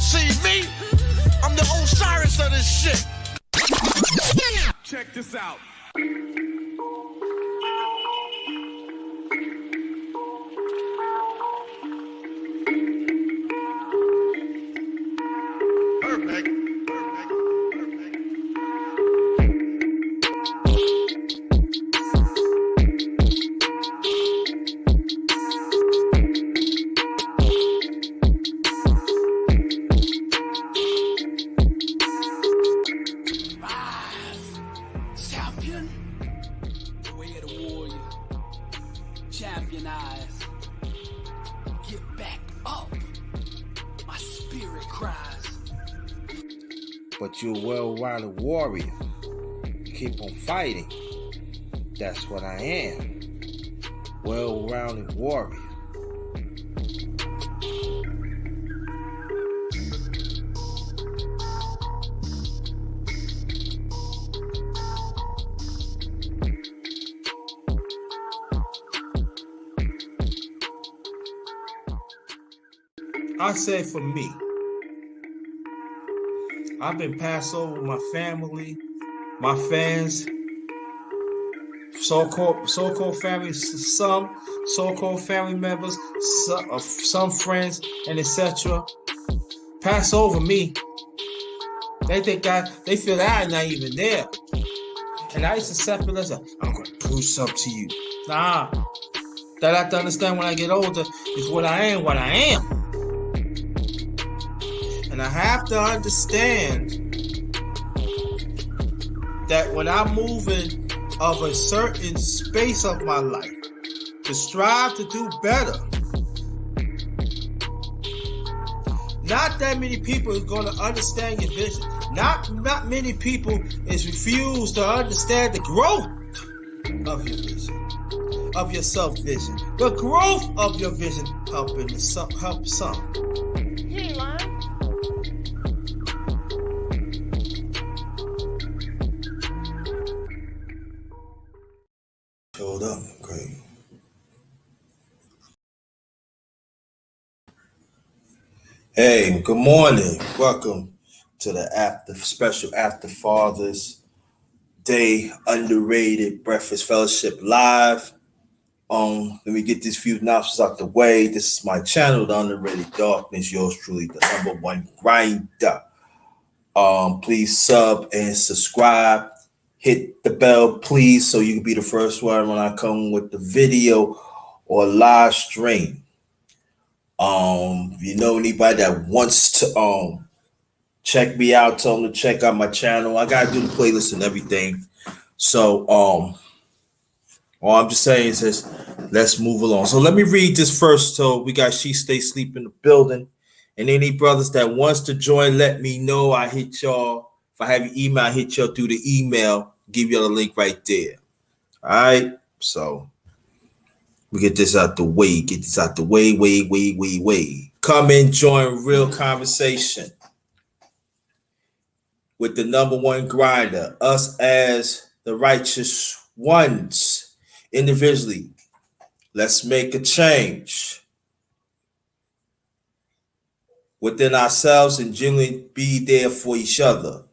see me, I'm the Osiris of this shit. Check this out. Perfect. Champion, the way of the warrior, champion eyes, get back up, my spirit cries. But you're a well-rounded warrior. You keep on fighting. That's what I am. Well-rounded warrior. I say for me, I've been passed over with my family, my fans, so-called family, some so-called family members, some friends, and etc. Pass over me. They feel that I'm not even there. And I used to accept it as I'm gonna prove something to you. Nah. That I have to understand when I get older is what I am. And I have to understand that when I'm moving of a certain space of my life to strive to do better, not that many people is going to understand your vision. Not many people is refused to understand the growth of your vision, of your self-vision. The growth of your vision help some. You ain't lying. Hold up, great. Hey, good morning. Welcome to the special after Father's Day Underrated Breakfast Fellowship Live. Let me get these few announcements out the way. This is my channel, The Underrated Darkness. Yours truly, the #1 grinder. Please sub and subscribe. Hit the bell, please, so you can be the first one when I come with the video or live stream. If you know anybody that wants to check me out, tell them to check out my channel. I gotta do the playlist and everything. So all I'm just saying is this, let's move along. So let me read this first. So we got She Stay Sleep in the building. And any brothers that wants to join, let me know. I hit y'all. If I have your email, I hit y'all through the email. Give y'all the link right there. All right. So we get this out the way. Get this out the way. Way. Come and join real conversation with the #1 grinder. Us as the righteous ones individually. Let's make a change within ourselves and genuinely be there for each other.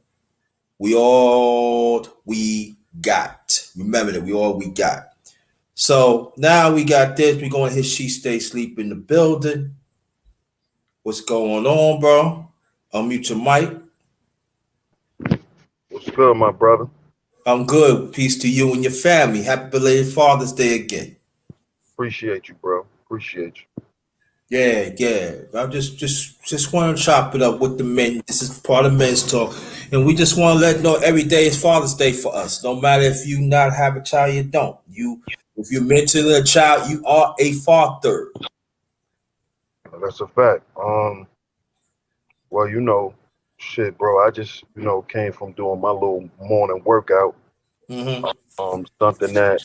We got. Remember that we all we got. So now we got this. We're going to hit She Stay Sleep in the building. What's going on, bro? Unmute your mic. What's good, my brother? I'm good. Peace to you and your family. Happy belated Father's Day again. Appreciate you, bro. Appreciate you. Yeah. I just want to chop it up with the men. This is part of men's talk. And we just want to let know every day is Father's Day for us. No matter if you not have a child, you don't. If you're mentally a child, you are a father. That's a fact. Well, shit, bro. I just, came from doing my little morning workout. Mm-hmm. Something that,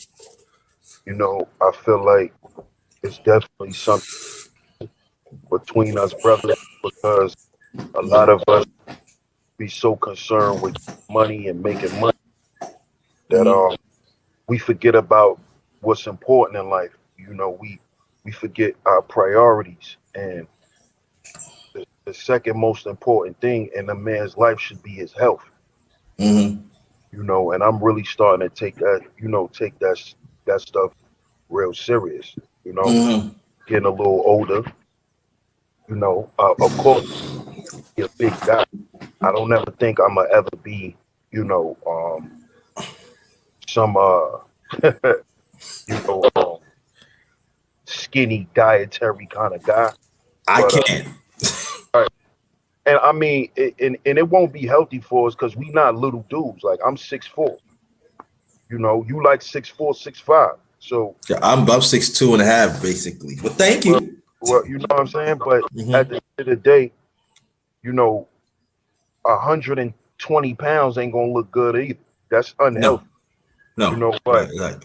I feel like it's definitely something between us brothers, because a lot of us be so concerned with money and making money that we forget about what's important in life. We forget our priorities, and the second most important thing in a man's life should be his health. Mm-hmm. You know, and I'm really starting to take that, take that stuff real serious. You know, Mm-hmm. getting a little older. Of course, be a big guy. I don't ever think I'm gonna ever be, some you know, um, skinny dietary kind of guy. I But can't. and I mean, and it won't be healthy for us because we not little dudes. Like I'm 6'4". You like 6'4", 6'5". So Yeah, I'm 6'2.5" basically. But thank well, you. you know what I'm saying. But at Mm-hmm. the end of the day, you know, 120 pounds ain't gonna look good either. That's No, unhealthy. no. But Right.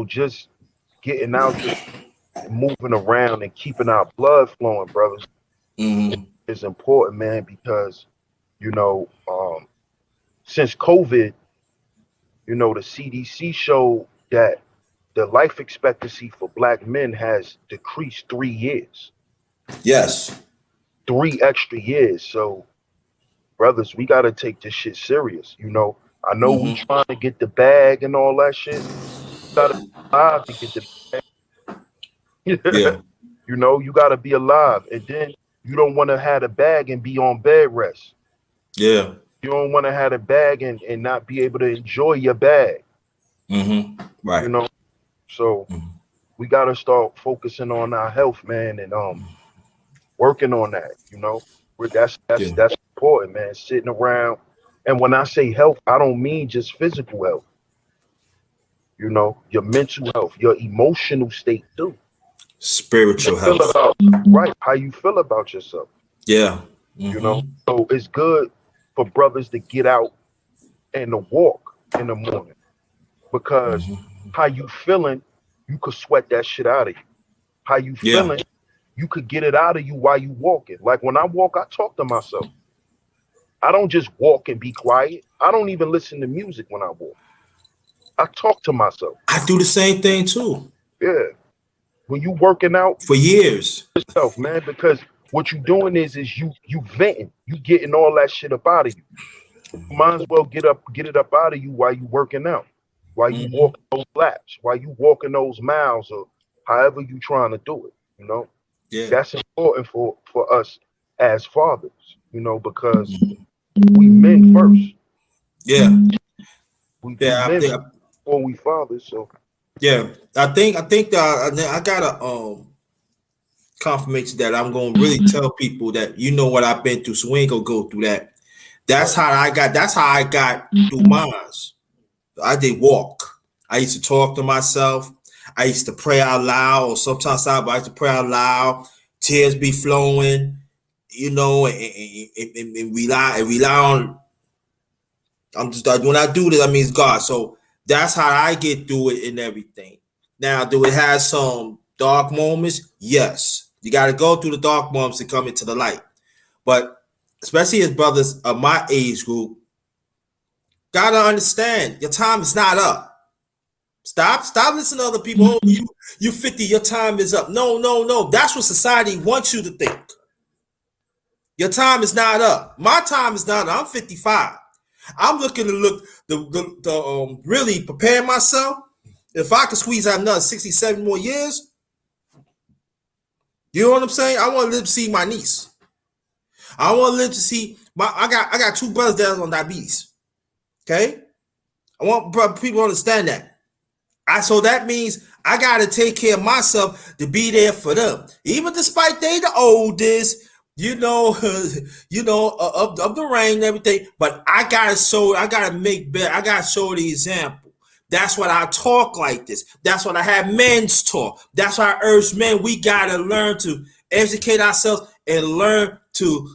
just getting out there, moving around, and keeping our blood flowing, brothers, Mm-hmm. is important, man. Because you know, since COVID, the CDC showed that the life expectancy for black men has decreased 3 years, Yes. 3 extra years. So, brothers, we got to take this shit serious. I know we Mm-hmm. trying to get the bag and all that shit. Got to be alive to get the bag. Yeah. You got to be alive. And then you don't want to have a bag and be on bed rest. Yeah. You don't want to have a bag and not be able to enjoy your bag. Mm-hmm. You Right. know, so Mm-hmm. we got to start focusing on our health, man, and working on that. That's Yeah. that's important, man. Sitting around, and when I say health, I don't mean just physical health. Your mental health, your emotional state too. Spiritual Feel health. about right, how you feel about yourself. Yeah. Mm-hmm. So it's good for brothers to get out and to walk in the morning because Mm-hmm. how you feeling, you could sweat that shit out of you. How you Yeah. feeling, you could get it out of you while you walking. Like when I walk, I talk to myself. I don't just walk and be quiet. I don't even listen to music when I walk. I talk to myself. I do the same thing too. Yeah. When you working out For years. yourself, man, because what you doing is you venting. You getting all that shit up out of you. You might as well get it up out of you while you working out. While you Mm-hmm. walking those laps, while you walking those miles or however you trying to do it. Yeah. That's important for us as fathers, because Mm-hmm. we men first. Yeah. We Yeah. I men think. before we fathers. So Yeah. I think that I got a confirmation that I'm gonna really tell people that you know what I've been through, so we ain't gonna go through that. That's right, how I got. That's how I got through mine. I did walk. I used to talk to myself. I used to pray out loud, or sometimes I used to pray out loud. Tears be flowing, and rely on. I'm just when I do this, I mean it's God. So that's how I get through it and everything. Now, do it have some dark moments? Yes. You got to go through the dark moments to come into the light. But especially as brothers of my age group, gotta understand your time is not up. Stop listening to other people. Oh, you 50, your time is up. No, no, no. That's what society wants you to think. Your time is not up. My time is not up. I'm 55. I'm looking to really prepare myself. If I could squeeze out another 67 more years, you know what I'm saying? I want to live to see my niece. I want to live to see I got two brothers that are on diabetes. Okay? I want people to understand that. So that means I gotta take care of myself to be there for them, even despite they the oldest, of the range and everything. But I gotta make better. I gotta show the example. That's what I talk like this. That's what I have men's talk. That's why I urge men. We gotta learn to educate ourselves and learn to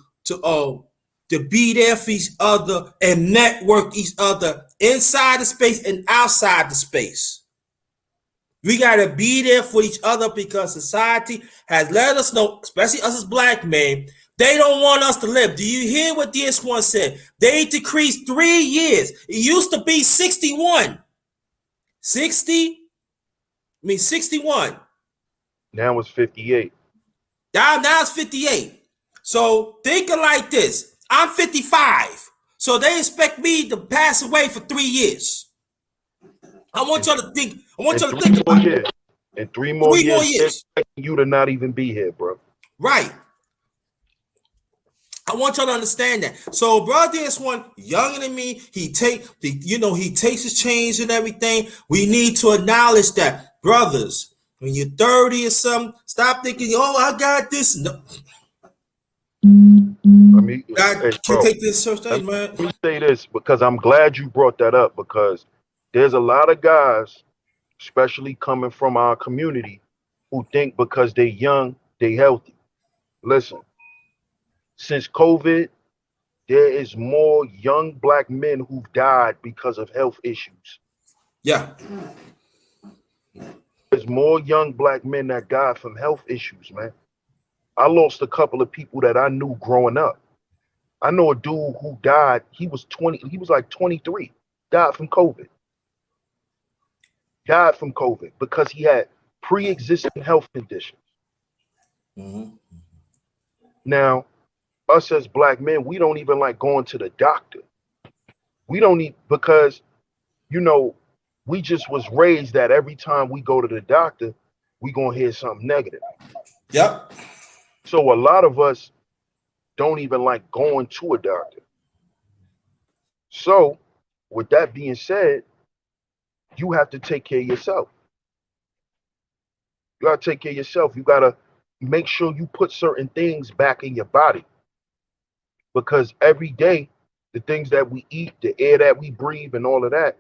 be there for each other and network each other inside the space and outside the space. We got to be there for each other because society has let us know, especially us as black men, they don't want us to live. Do you hear what this one said? They decreased 3 years. It used to be 61. 61. now it's 58. Now it's 58. So thinking like this, I'm 55, so they expect me to pass away for 3 years. I want y'all to think. I want y'all to think about it. In 3 more 3 more years, they're years, expecting you to not even be here, bro. right? I want y'all to understand that. So, brother, this one younger than me, he takes his change and everything. We need to acknowledge that, brothers. When you're 30 or something, stop thinking, "Oh, I got this." No, Let me, God hey, can bro, take this stage, let man. me say this because I'm glad you brought that up because there's a lot of guys, especially coming from our community, who think because they're young, they healthy. Listen, since COVID, there is more young black men who've died because of health issues. Yeah, There's more young black men that died from health issues, man. I lost a couple of people that I knew growing up. I know a dude who died. He was 20. He was like 23. Died from COVID. Died from COVID because he had pre-existing health conditions. mm-hmm. Now, us as black men, we don't even like going to the doctor. We don't need because you know we just was raised that every time we go to the doctor, we gonna hear something negative. Yep. So a lot of us don't even like going to a doctor. So, with that being said, you have to take care of yourself. You gotta take care of yourself. You gotta make sure you put certain things back in your body because every day, the things that we eat, the air that we breathe, and all of that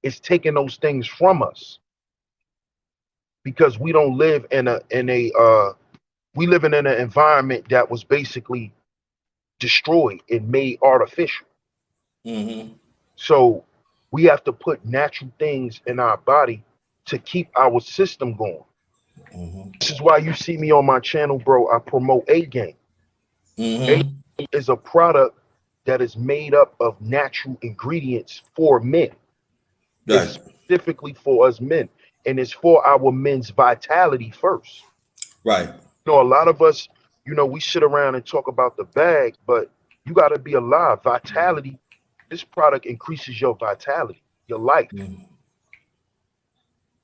is taking those things from us because we don't live in a we live in an environment that was basically destroyed and made artificial. Mm-hmm. So we have to put natural things in our body to keep our system going. Mm-hmm. This is why you see me on my channel, bro. I promote A Game. A Mm-hmm. is a product that is made up of natural ingredients for men. It's Right. specifically for us men, and it's for our men's vitality first. Right. You know, a lot of us, we sit around and talk about the bag, but you got to be alive. Vitality, this product increases your vitality, your life. Mm-hmm.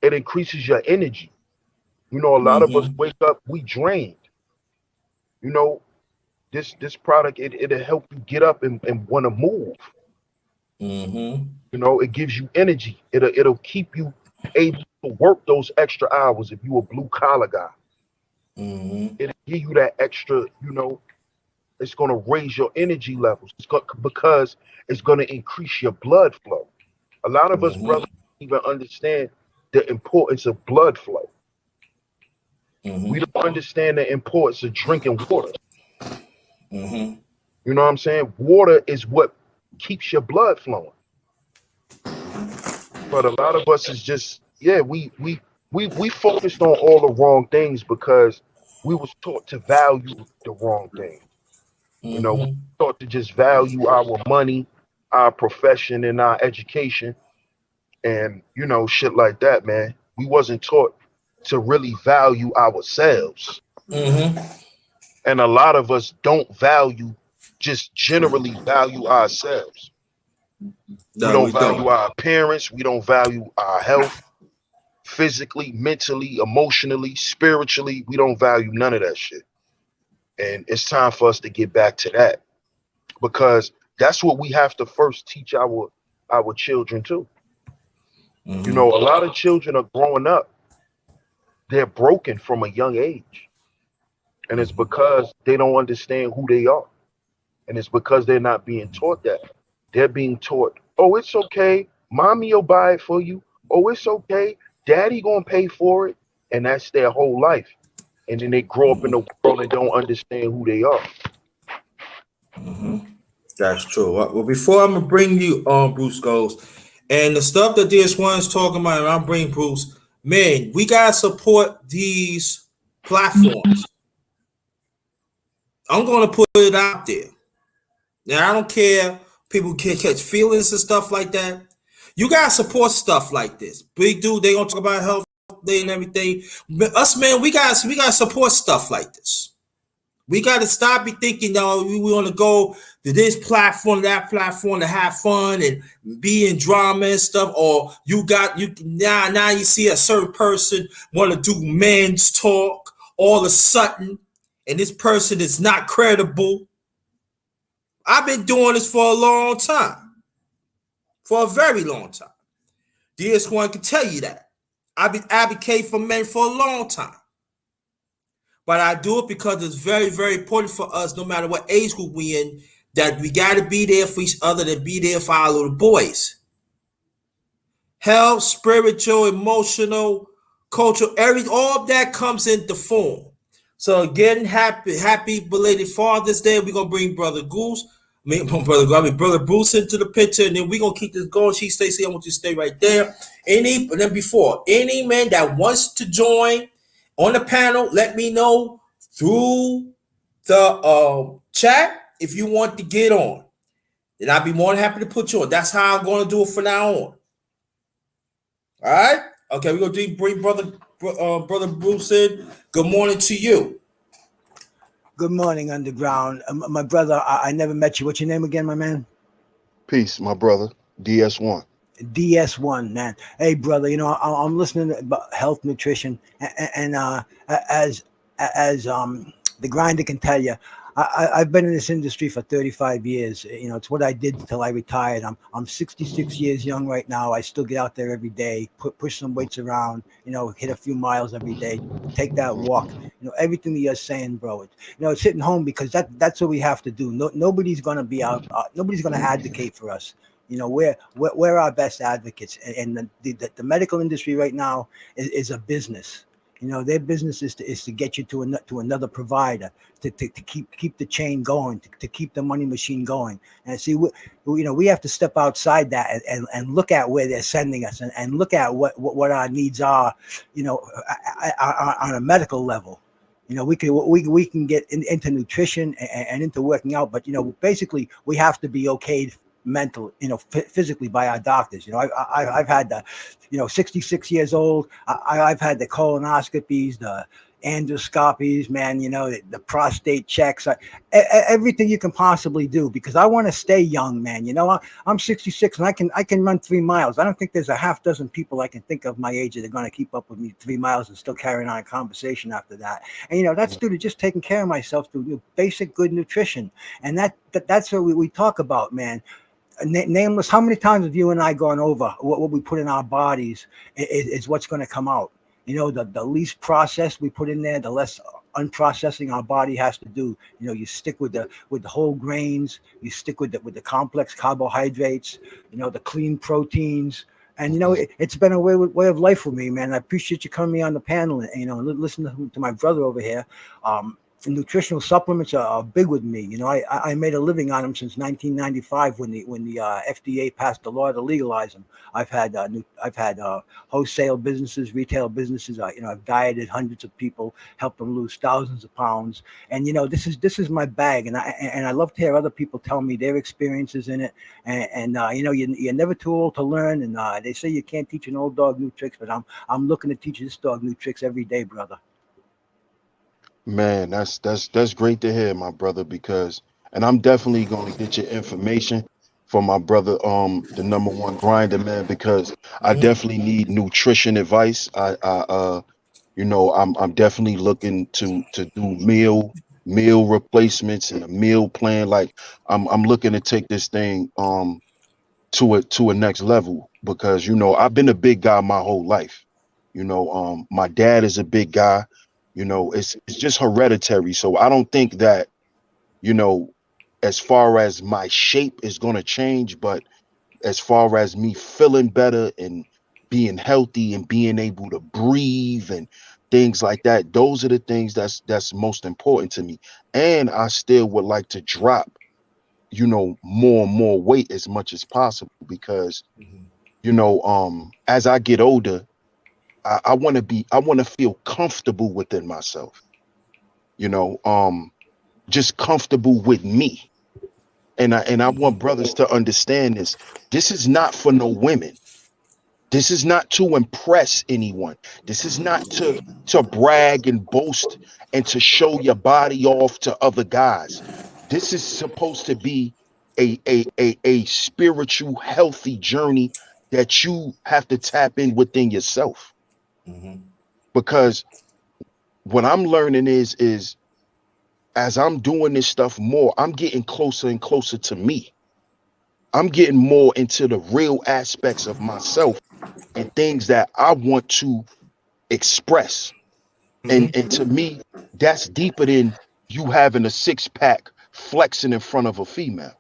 It increases your energy. A lot of us Mm-hmm. wake up, we drained. You know, this product, it'll help you get up and want to move. Mm-hmm. It gives you energy. It'll keep you able to work those extra hours if you a blue collar guy. Mm-hmm. It'll give you that extra, it's gonna raise your energy levels. Because it's gonna increase your blood flow. A lot of us Mm-hmm. brothers don't even understand the importance of blood flow. We Mm-hmm. don't understand the importance of drinking water. Mm-hmm. You know what I'm saying? Water is what keeps your blood flowing. But a lot of us is just, yeah, we focused on all the wrong things because we was taught to value the wrong thing. We Mm-hmm. taught to just value our money, our profession, and our education, and shit like that, man. We wasn't taught to really value ourselves, Mm-hmm. and a lot of us don't value, just generally value ourselves. We No, don't we value don't. our appearance. We don't value our health, physically, mentally, emotionally, spiritually. We don't value none of that shit. And it's time for us to get back to that because that's what we have to first teach our children too. A Mm-hmm. lot of children are growing up, they're broken from a young age. And it's because they don't understand who they are. And it's because they're not being taught that. They're being taught, oh, it's okay. Mommy will buy it for you. Oh, it's okay. Daddy gonna pay for it. And that's their whole life. And then they grow up in the world and don't understand who they are. That's true. Well, before I'm gonna bring you on, Bruce goes, and the stuff that this one's talking about, and I'll bring Bruce. Man, we gotta support these platforms. I'm gonna put it out there. Now I don't care. People can catch feelings and stuff like that. You gotta support stuff like this. Big dude, they gonna talk about health day and everything. But us, man, we gotta support stuff like this. We got to stop be thinking, we want to go to this platform, that platform to have fun and be in drama and stuff. Or you now you see a certain person want to do men's talk all of a sudden, and this person is not credible. I've been doing this for a long time, for a very long time. DS1 can tell you that. I've been advocating for men for a long time. But I do it because it's very, very important for us, no matter what age group we in, that we got to be there for each other, to be there for our little boys. Health, spiritual, emotional, cultural, all of that comes into form. So again, happy belated Father's Day. We're gonna bring Brother Goose, Brother Bruce into the picture, and then we're gonna keep this going. She Stacy, I want you to stay right there. Any man that wants to join on the panel, let me know through the chat if you want to get on. Then I'll be more than happy to put you on. That's how I'm going to do it from now on. All right? Okay, we're going to bring Brother Bruce in. Good morning to you. Good morning, Underground. My brother, I never met you. What's your name again, my man? Peace, my brother. DS1. DS1, man. Hey, brother, I'm listening about health, nutrition, and as the grinder can tell you, I've been in this industry for 35 years. It's what I did till I retired. I'm 66 years young right now. I still get out there every day, push some weights around, hit a few miles every day, take that walk. Everything that you're saying, bro. It's hitting home because that's what we have to do. Nobody's gonna be out. Nobody's gonna advocate for us. We're our best advocates, and the medical industry right now is a business. Their business is to get you to another provider, to keep the chain going, to keep the money machine going. And see, we have to step outside that and look at where they're sending us, and look at what our needs are, on a medical level. We can get into nutrition and into working out, but basically we have to be okayed mental, physically by our doctors. I've had the, 66 years old. I've had the colonoscopies, the endoscopies, man, the prostate checks, everything you can possibly do, because I want to stay young, man. I'm 66 and I can run 3 miles. I don't think there's a half dozen people I can think of my age that are going to keep up with me 3 miles and still carrying on a conversation after that. And that's due to just taking care of myself through basic good nutrition. And that's what we talk about, man. Nameless, how many times have you and I gone over what we put in our bodies is what's going to come out? The least processed we put in there, the less unprocessing our body has to do. You stick with the whole grains, you stick with the complex carbohydrates, the clean proteins. And it's been a way of life for me, man. I appreciate you coming on the panel and listen to my brother over here. Nutritional supplements are big with me. I made a living on them since 1995 when the FDA passed the law to legalize them. I've had wholesale businesses, retail businesses. I've dieted hundreds of people, helped them lose thousands of pounds. And this is my bag. And I love to hear other people tell me their experiences in it. And you're never too old to learn. And they say you can't teach an old dog new tricks, but I'm looking to teach this dog new tricks every day, brother. Man, that's great to hear, my brother, because and I'm definitely going to get your information for my brother, the number one grinder, man, because I definitely need nutrition advice. I'm definitely looking to do meal replacements and a meal plan. Like I'm looking to take this thing to a next level, because I've been a big guy my whole life. My dad is a big guy. It's just hereditary. So I don't think that, as far as my shape is going to change, but as far as me feeling better and being healthy and being able to breathe and things like that, those are the things that's most important to me. And I still would like to drop, more and more weight as much as possible, because, as I get older, I want to feel comfortable within myself, just comfortable with me. And I want brothers to understand this. This is not for no women. This is not to impress anyone. This is not to brag and boast and to show your body off to other guys. This is supposed to be a spiritual healthy journey that you have to tap in within yourself. Mm-hmm. Because what I'm learning is as I'm doing this stuff more, I'm getting closer and closer to me. I'm getting more into the real aspects of myself and things that I want to express. And to me, that's deeper than you having a six-pack flexing in front of a female.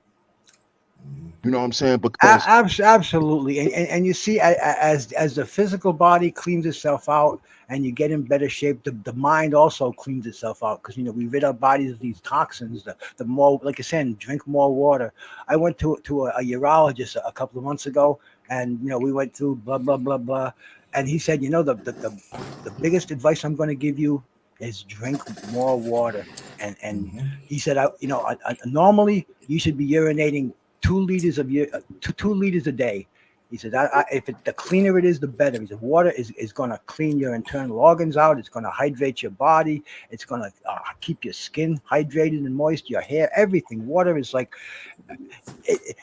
You know what I'm saying? Because Absolutely, and you see, as the physical body cleans itself out, and you get in better shape, the mind also cleans itself out because we rid our bodies of these toxins. The more, like I said, drink more water. I went to a urologist a couple of months ago, and we went through blah blah blah blah, and he said, the biggest advice I'm going to give you is drink more water, and he said, normally you should be urinating 2 liters of 2 liters a day. He said, the cleaner it is, the better. He said, water is going to clean your internal organs out. It's going to hydrate your body. It's going to keep your skin hydrated and moist, your hair, everything. Water is like,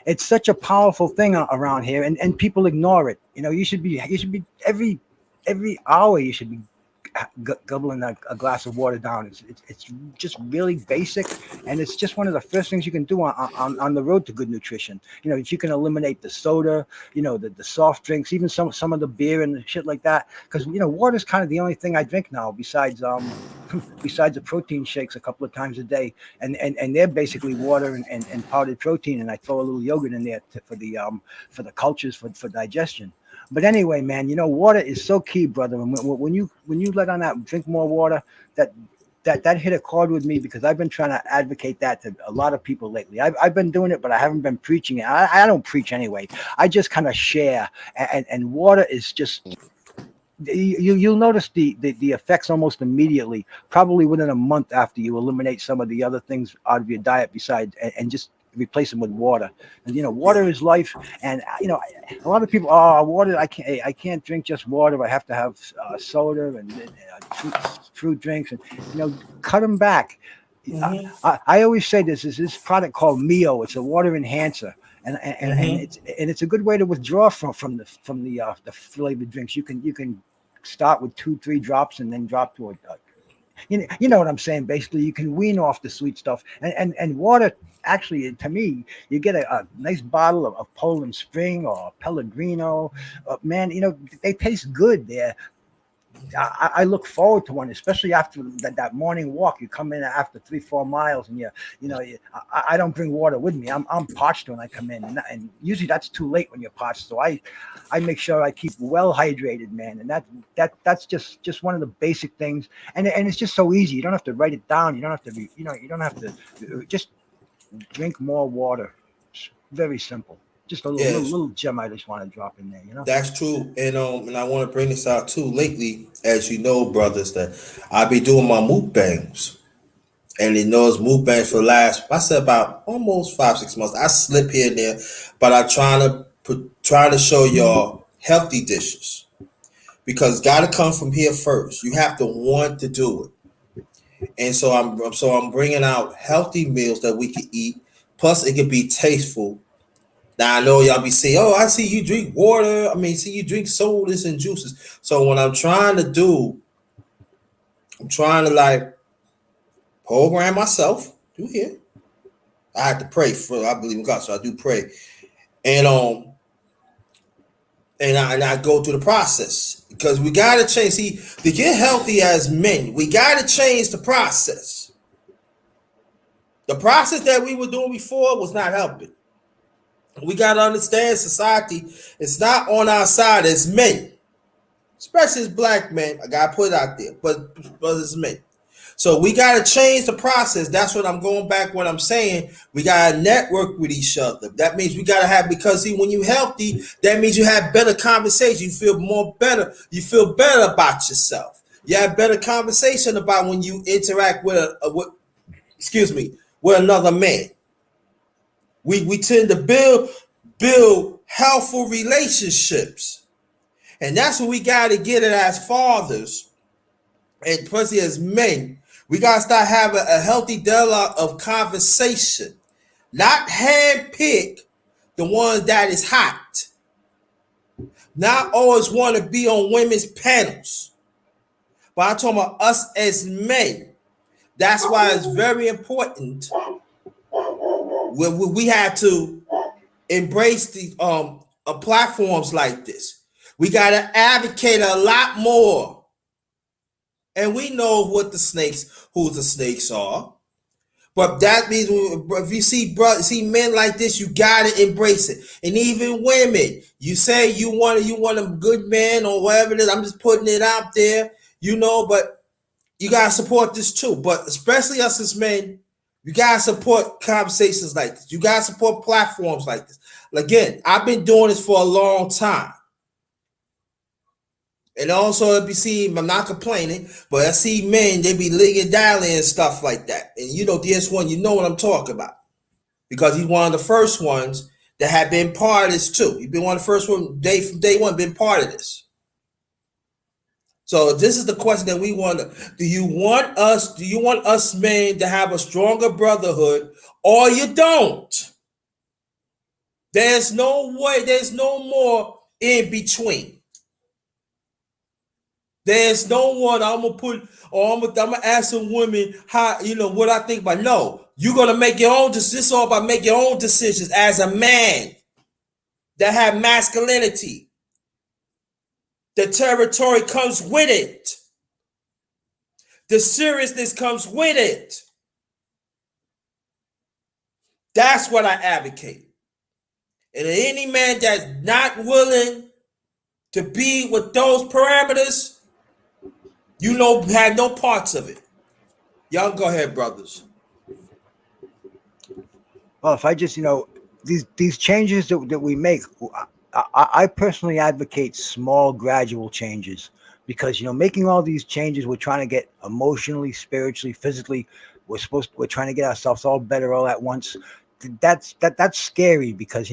it's such a powerful thing around here, and people ignore it. You should be every hour you should be gobbling a glass of water down. It's just really basic, and it's just one of the first things you can do on the road to good nutrition. If you can eliminate the soda, the soft drinks, even some of the beer and shit like that, because water is kind of the only thing I drink now besides besides the protein shakes a couple of times a day, and they're basically water and powdered protein, and I throw a little yogurt in there for the cultures for digestion. But anyway, man, water is so key, brother. And when you let on that, drink more water, that hit a chord with me because I've been trying to advocate that to a lot of people lately. I've been doing it, but I haven't been preaching it. I don't preach anyway. I just kind of share, and water is just. You'll notice the effects almost immediately, probably within a month after you eliminate some of the other things out of your diet besides, and just replace them with water. And water is life. And a lot of people, water, I can't drink just water. I have to have soda and fruit drinks, and cut them back. I always say this is this product called Mio. It's a water enhancer. And it's a good way to withdraw from the flavored drinks. You can start with 2-3 drops and then drop to you know what I'm saying. Basically, you can wean off the sweet stuff, and water. Actually, to me, you get a nice bottle of Poland Spring or Pellegrino. Man, they taste good. I look forward to one, especially after that morning walk. You come in after 3-4 miles, and I don't bring water with me. I'm parched when I come in, and usually that's too late when you're parched. So I make sure I keep well hydrated, man. And that's just one of the basic things. And it's just so easy. You don't have to write it down. You don't have to be, you don't have to just drink more water. It's very simple. Just a little gem I just want to drop in there, That's true, and I want to bring this out too. Lately, as you know, brothers, that I be doing my mukbangs, and it's mukbangs for the last, I said about almost 5-6 months. I slip here and there, but I try to show y'all healthy dishes because it's got to come from here first. You have to want to do it, and so I'm bringing out healthy meals that we can eat. Plus, it can be tasteful. Now I know y'all be saying, "Oh, I see you drink water. See you drink sodas and juices." So what I'm trying to do, I'm trying to like program myself through here. I have to pray for. I believe in God, so I do pray, and I go through the process because we gotta change. See, to get healthy as men, we gotta change the process. The process that we were doing before was not helping. We got to understand society is not on our side as men, especially as black men. I got to put it out there, but as men. So we got to change the process. That's what I'm going back what I'm saying. We got to network with each other. That means we got to have, because see, when you healthy, that means you have better conversation. You feel more better. You feel better about yourself. You have better conversation about when you interact with with another man. We tend to build healthful relationships. And that's what we got to get it as fathers, and especially as men. We got to start having a healthy dialogue of conversation, not handpick the ones that is hot. Not always want to be on women's panels. But I'm talking about us as men. That's why it's very important when we have to embrace the platforms like this. We got to advocate a lot more. And we know who the snakes are. But that means if you see men like this, you gotta embrace it. And even women, you say you want a good man or whatever it is. I'm just putting it out there, but you gotta support this too. But especially us as men, you gotta support conversations like this. You gotta support platforms like this. Again, I've been doing this for a long time. And also, I'm not complaining, but I see men, they be ligging dialing and stuff like that. And DS1, you know what I'm talking about. Because he's one of the first ones that have been part of this too. He's been one of the first ones, from day one, been part of this. So this is the question that we want to, do you want us men to have a stronger brotherhood, or you don't? There's no way, there's no more in between. There's no one I'm gonna ask some women how what I think about. No, you're gonna make your own decisions. This is all about making your own decisions as a man that have masculinity. The territory comes with it. The seriousness comes with it. That's what I advocate. And any man that's not willing to be with those parameters, have no parts of it. Y'all go ahead, brothers. Well, if I just, these changes that we make, I personally advocate small, gradual changes, because making all these changes, we're trying to get emotionally, spiritually, physically, we're trying to get ourselves all better all at once. That's scary, because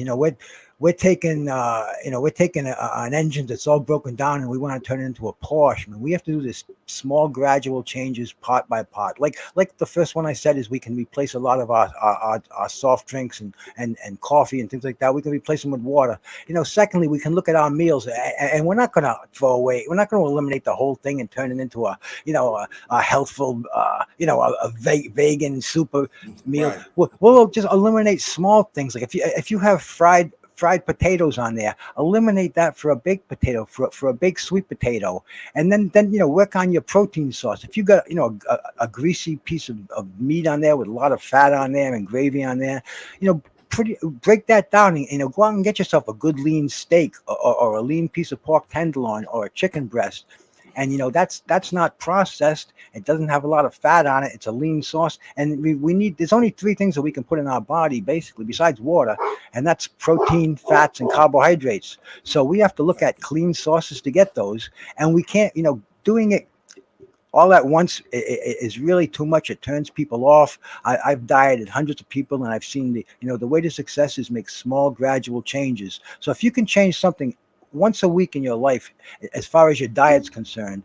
we're taking an engine that's all broken down, and we want to turn it into a Porsche. I mean, we have to do this small, gradual changes, part by part. Like the first one I said is we can replace a lot of our soft drinks and coffee and things like that. We can replace them with water. Secondly, we can look at our meals, and we're not going to throw away. We're not going to eliminate the whole thing and turn it into a healthful, a vegan super meal. Right. We'll just eliminate small things. Like if you have fried potatoes on there, eliminate that for a baked potato, for a baked sweet potato, and then work on your protein source. If you got a greasy piece of meat on there with a lot of fat on there and gravy on there, break that down and go out and get yourself a good lean steak, or a lean piece of pork tenderloin, or a chicken breast. And that's not processed. It doesn't have a lot of fat on it. It's a lean sauce. And we need, there's only 3 things that we can put in our body, basically, besides water, and that's protein, fats, and carbohydrates. So we have to look at clean sauces to get those. And we can't, doing it all at once is really too much. It turns people off. I've dieted hundreds of people, and I've seen the way to success is make small, gradual changes. So if you can change something once a week in your life, as far as your diet's concerned,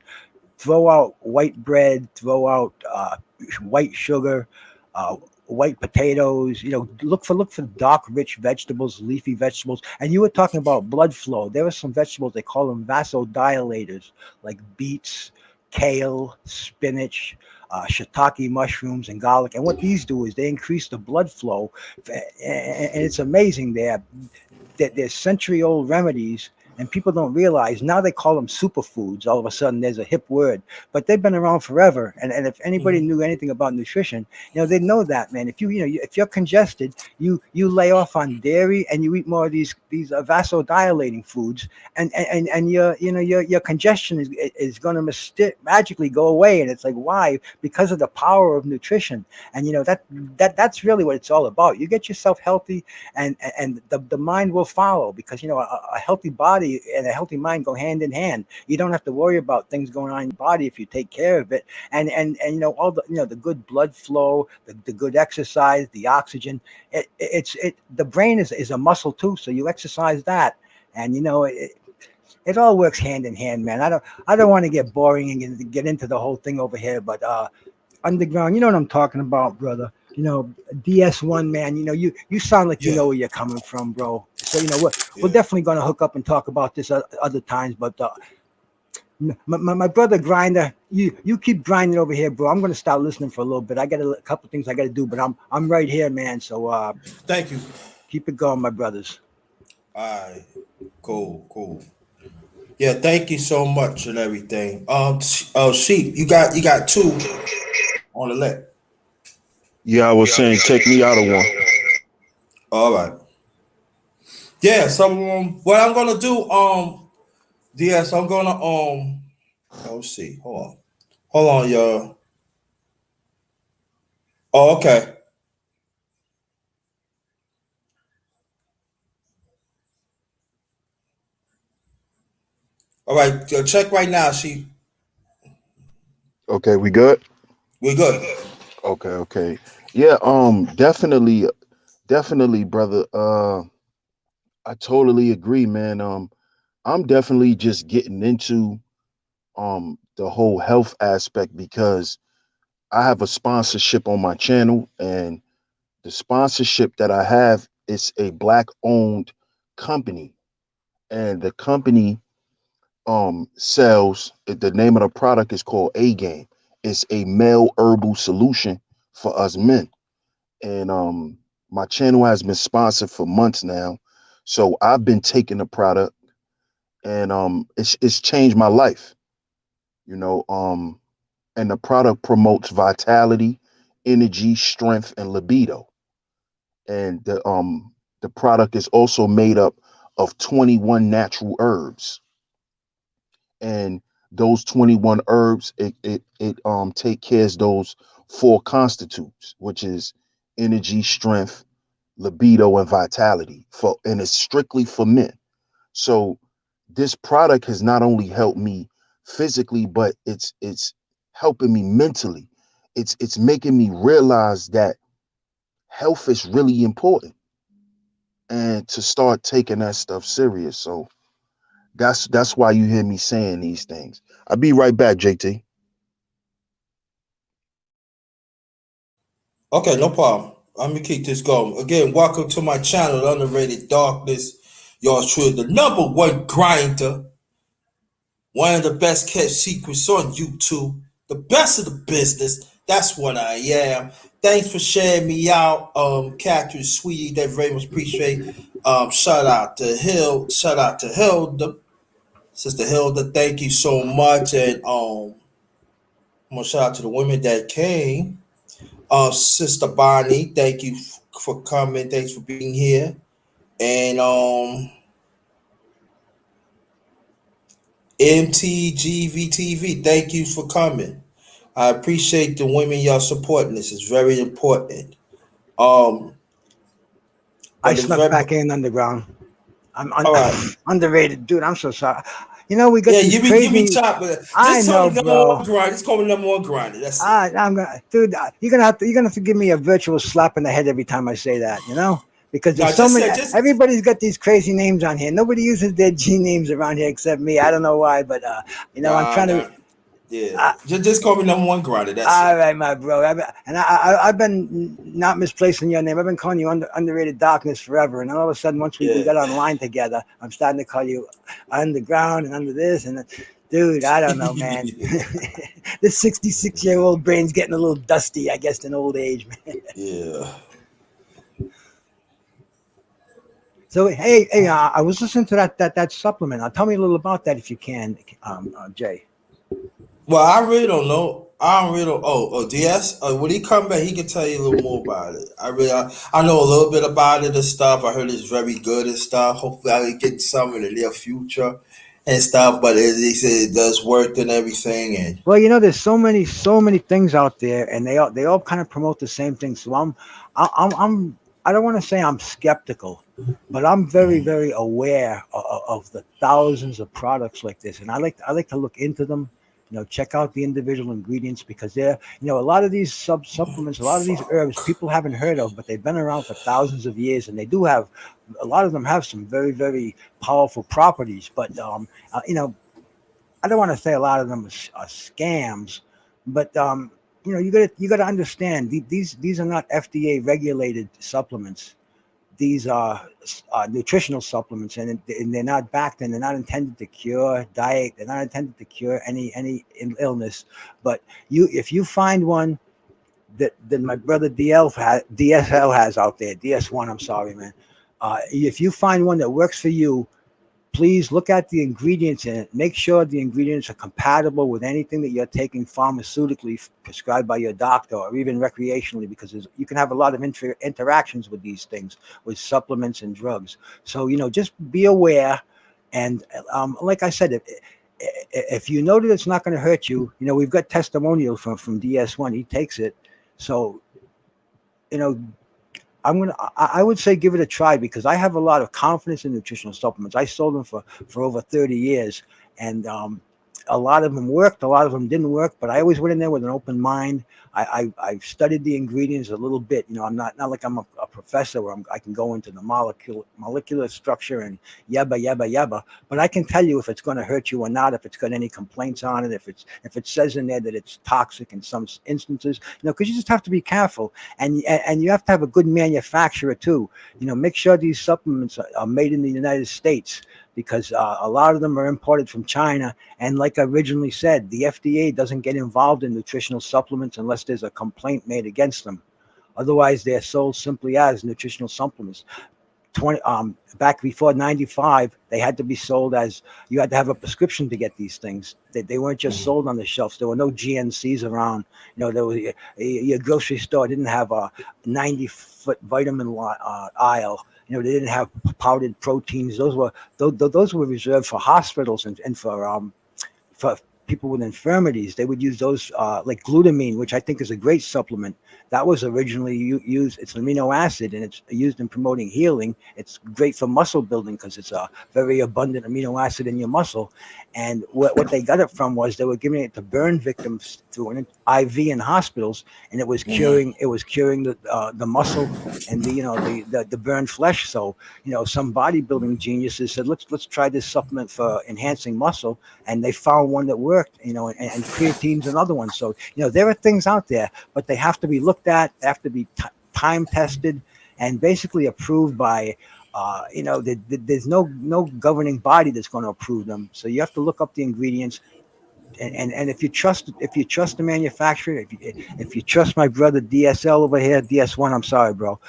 throw out white bread, throw out white sugar, white potatoes. Look for dark, rich vegetables, leafy vegetables. And you were talking about blood flow. There are some vegetables, they call them vasodilators, like beets, kale, spinach, shiitake mushrooms, and garlic. And what these do is they increase the blood flow, and it's amazing. They're century-old remedies, and people don't realize. Now they call them superfoods. All of a sudden, there's a hip word, but they've been around forever. And if anybody knew anything about nutrition, they know that, man. If if you're congested, you lay off on dairy and you eat more of these vasodilating foods, and your congestion is going to magically go away. And it's like, why? Because of the power of nutrition. And that's really what it's all about. You get yourself healthy, and the mind will follow, because a healthy body and a healthy mind go hand in hand. You don't have to worry about things going on in your body if you take care of it. And all the good blood flow, the good exercise, the oxygen. The brain is a muscle too, so you exercise that. And it all works hand in hand, man. I don't want to get boring and get into the whole thing over here, but underground, you know what I'm talking about, brother. You know, DS1, man. You know, you sound like you Yeah, know where you're coming from, bro. So you know, we're yeah. definitely gonna hook up and talk about this other times. But my brother Grinder, you keep grinding over here, bro. I'm gonna start listening for a little bit. I got a couple things I got to do, but I'm right here, man. So Thank you. keep it going, my brothers. All right, cool, cool. Yeah, thank you so much and everything. Oh, sheep, you got two on the left. Yeah, I was saying take me out of one. All right. Yeah. So what I'm gonna do, DS, I'm gonna let's see. Hold on, y'all. Oh, okay. All right. Check right now. Okay, we good? We're good. Okay, okay. Yeah, definitely, definitely, brother. I totally agree, man. I'm definitely just getting into the whole health aspect because I have a sponsorship on my channel, and the sponsorship that I have is a black owned company, and the company sells, the name of the product is called A Game. It's a male herbal solution for us men. And my channel has been sponsored for months now. So I've been taking the product, and it's changed my life, you know. And the product promotes vitality, energy, strength, and libido. And the product is also made up of 21 natural herbs, and those 21 herbs, it take care of those four constitutes, which is energy, strength, libido, and vitality, for and it's strictly for men. So this product has not only helped me physically, but it's helping me mentally. It's making me realize that health is really important, and to start taking that stuff serious. So that's why you hear me saying these things. I'll be right back, JT. Okay, no problem. Let me keep this going. Again, welcome to my channel, Underrated Darkness. Yours truly, the number one grinder, one of the best kept secrets on YouTube, the best of the business. That's what I am. Thanks for sharing me out, Catherine, sweetie. That very much appreciate. Shout out to Shout out to Hilda, Sister Hilda. Thank you so much, and I'm gonna shout out to the women that came. Sister Bonnie, thank you for coming. Thanks for being here. And MTGVTV, thank you for coming. I appreciate the women y'all supporting this. It's very important. Um, I but it's snuck very back in underground. all right. Underrated, dude. I'm so sorry. You know, we got Yeah, these you be crazy. top, but I just tell me know, number one bro. grind. Just call me number one grinder. That's it. I'm gonna, dude. You're gonna have to give me a virtual slap in the head every time I say that. You know, because No, there's so just many. say just Everybody's got these crazy names on here. Nobody uses their G names around here except me. I don't know why, but you know, I'm nah trying to. nah. Yeah, Uh, just call me number one grinder. That's all it. right, my bro. I've been not misplacing your name. I've been calling you underrated darkness forever. And then all of a sudden, once we Yeah. got online together, I'm starting to call you underground and under this. And dude, I don't know, man. This 66-year-old brain's getting a little dusty, I guess, in old age, man. Yeah. So, hey, I was listening to that supplement. Tell me a little about that if you can, Jay. Well, I really don't know. I don't really don't. DS. When he come back, he can tell you a little more about it. I know a little bit about it and stuff. I heard it's very good and stuff. Hopefully, I will get some in the near future and stuff. But he said it does work and everything. And Well, you know, there's so many things out there, and they all kind of promote the same thing. So I'm I don't want to say I'm skeptical, but I'm very aware of the thousands of products like this, and I like to look into them check out the individual ingredients because they're, a lot of these supplements, a lot of these herbs people haven't heard of, but they've been around for thousands of years, and they do have a lot of them have some very, very powerful properties. But I don't want to say a lot of them are scams, but you got to understand these are not FDA regulated supplements. These are nutritional supplements, and they're not backed, and they're not intended to cure diet. They're not intended to cure any illness. But if you find one that my brother DSL has out there, DS1, I'm sorry, man. If you find one that works for you, please look at the ingredients in it. Make sure the ingredients are compatible with anything that you're taking pharmaceutically prescribed by your doctor or even recreationally, because you can have a lot of interactions with these things, with supplements and drugs. So, just be aware. And like I said, if you know that it's not going to hurt you, we've got testimonials from DS1. He takes it. So, I would say give it a try, because I have a lot of confidence in nutritional supplements. I sold them for over 30 years, and a lot of them worked, a lot of them didn't work, but I always went in there with an open mind. I studied the ingredients a little bit. I'm not like I'm a professor where I can go into the molecular structure and yabba. But I can tell you if it's going to hurt you or not, if it's got any complaints on it, if it says in there that it's toxic in some instances, because you just have to be careful, and you have to have a good manufacturer too. Make sure these supplements are made in the United States, because a lot of them are imported from China. And like I originally said, the FDA doesn't get involved in nutritional supplements unless there's a complaint made against them. Otherwise, they're sold simply as nutritional supplements. Back before 95, they had to be sold as, you had to have a prescription to get these things. They weren't just sold on the shelves. There were no GNCs around. There was your grocery store didn't have a 90-foot vitamin aisle. They didn't have powdered proteins. Those were reserved for hospitals and for people with infirmities. They would use those like glutamine, which I think is a great supplement. That was originally used. It's an amino acid, and it's used in promoting healing. It's great for muscle building because it's a very abundant amino acid in your muscle. And what they got it from was they were giving it to burn victims through an IV in hospitals, and it was curing the muscle and the burned flesh. So some bodybuilding geniuses said, let's try this supplement for enhancing muscle, and they found one that worked. And creatine's another one. So there are things out there, but they have to be looked at. They have to be time tested and basically approved by. There's no governing body that's going to approve them. So you have to look up the ingredients, and if you trust the manufacturer, if you trust my brother DSL over here, DS1, I'm sorry, bro.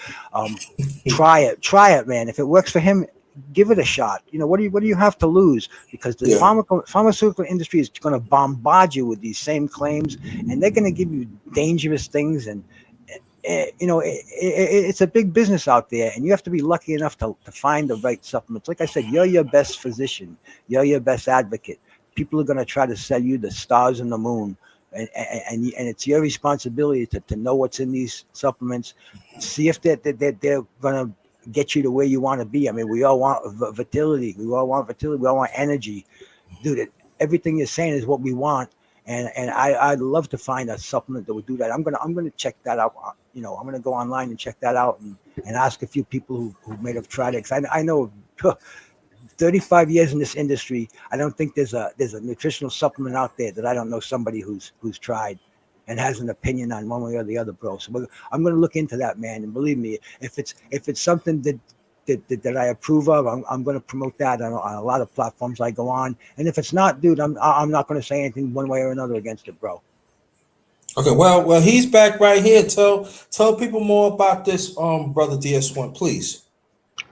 Try it, man. If it works for him, give it a shot. What do you have to lose? Because the pharmaceutical industry is going to bombard you with these same claims, and they're going to give you dangerous things. And it's a big business out there, and you have to be lucky enough to find the right supplements. Like I said, you're your best physician. You're your best advocate. People are going to try to sell you the stars and the moon, and it's your responsibility to know what's in these supplements. See if they're going to get you to where you want to be. I mean, we all want fertility. We all want energy. Dude, everything you're saying is what we want. And I'd love to find a supplement that would do that. I'm gonna check that out. I'm gonna go online and check that out and ask a few people who may have tried it. Because I know 35 years in this industry, I don't think there's a nutritional supplement out there that I don't know somebody who's tried and has an opinion on one way or the other, bro. So I'm gonna look into that, man. And believe me, if it's something that I approve of, I'm going to promote that on a lot of platforms I go on. And if it's not, dude, I'm not going to say anything one way or another against it, bro. Okay, well, he's back right here. Tell people more about this, brother DS1, please.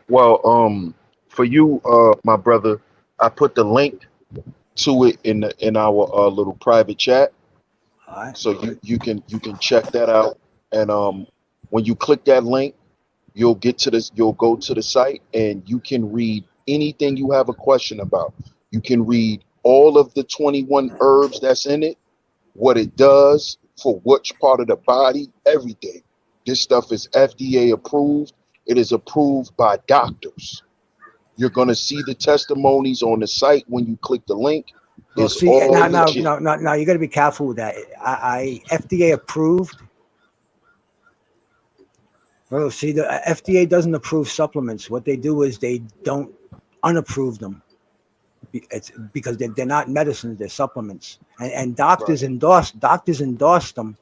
Well, for you, my brother, I put the link to it in our little private chat. All right. So you can check that out. And when you click that link, you'll go to the site, and you can read anything you have a question about. You can read all of the 21 herbs that's in it, what it does for which part of the body, everything. This stuff is FDA approved. It is approved by doctors. You're going to see the testimonies on the site when you click the link. Well, It's see, all legit. now you got to be careful with that. FDA approved. Well, see, the FDA doesn't approve supplements. What they do is they don't unapprove them. It's because they're not medicines; they're supplements, and doctors Right. endorse them,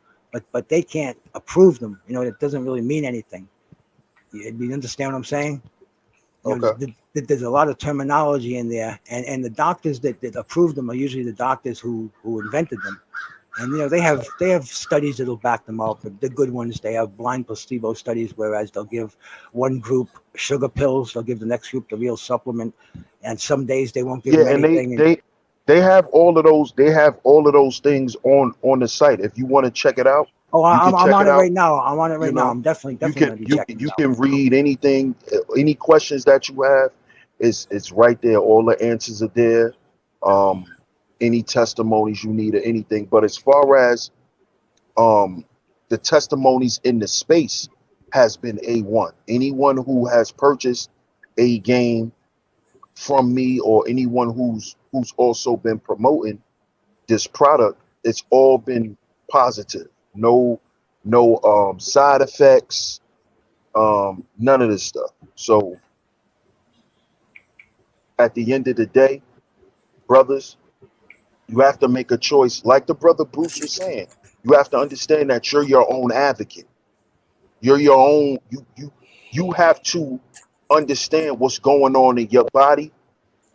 but they can't approve them. It doesn't really mean anything. You understand what I'm saying? Okay. There's a lot of terminology in there, and the doctors that approve them are usually the doctors who invented them. And they have studies that'll back them up. The good ones, they have blind placebo studies, whereas they'll give one group sugar pills, they'll give the next group the real supplement, and some days they won't give Yeah, them and anything. they have all of those. They have all of those things on the site. If you want to check it out, Oh, you can I'm check on it it out. right now. I'm on it You right now. know, I'm definitely you going can to be you checking it you out. can read anything, any questions that you have. It's right there. All the answers are there. Um, any testimonies you need or anything. But as far as um the testimonies in the space has been A1. Anyone who has purchased a game from me or anyone who's also been promoting this product, it's all been positive. No side effects, none of this stuff. So at the end of the day, brothers, you have to make a choice. Like the brother Bruce was saying, you have to understand that you're your own advocate. You're your own. You have to understand what's going on in your body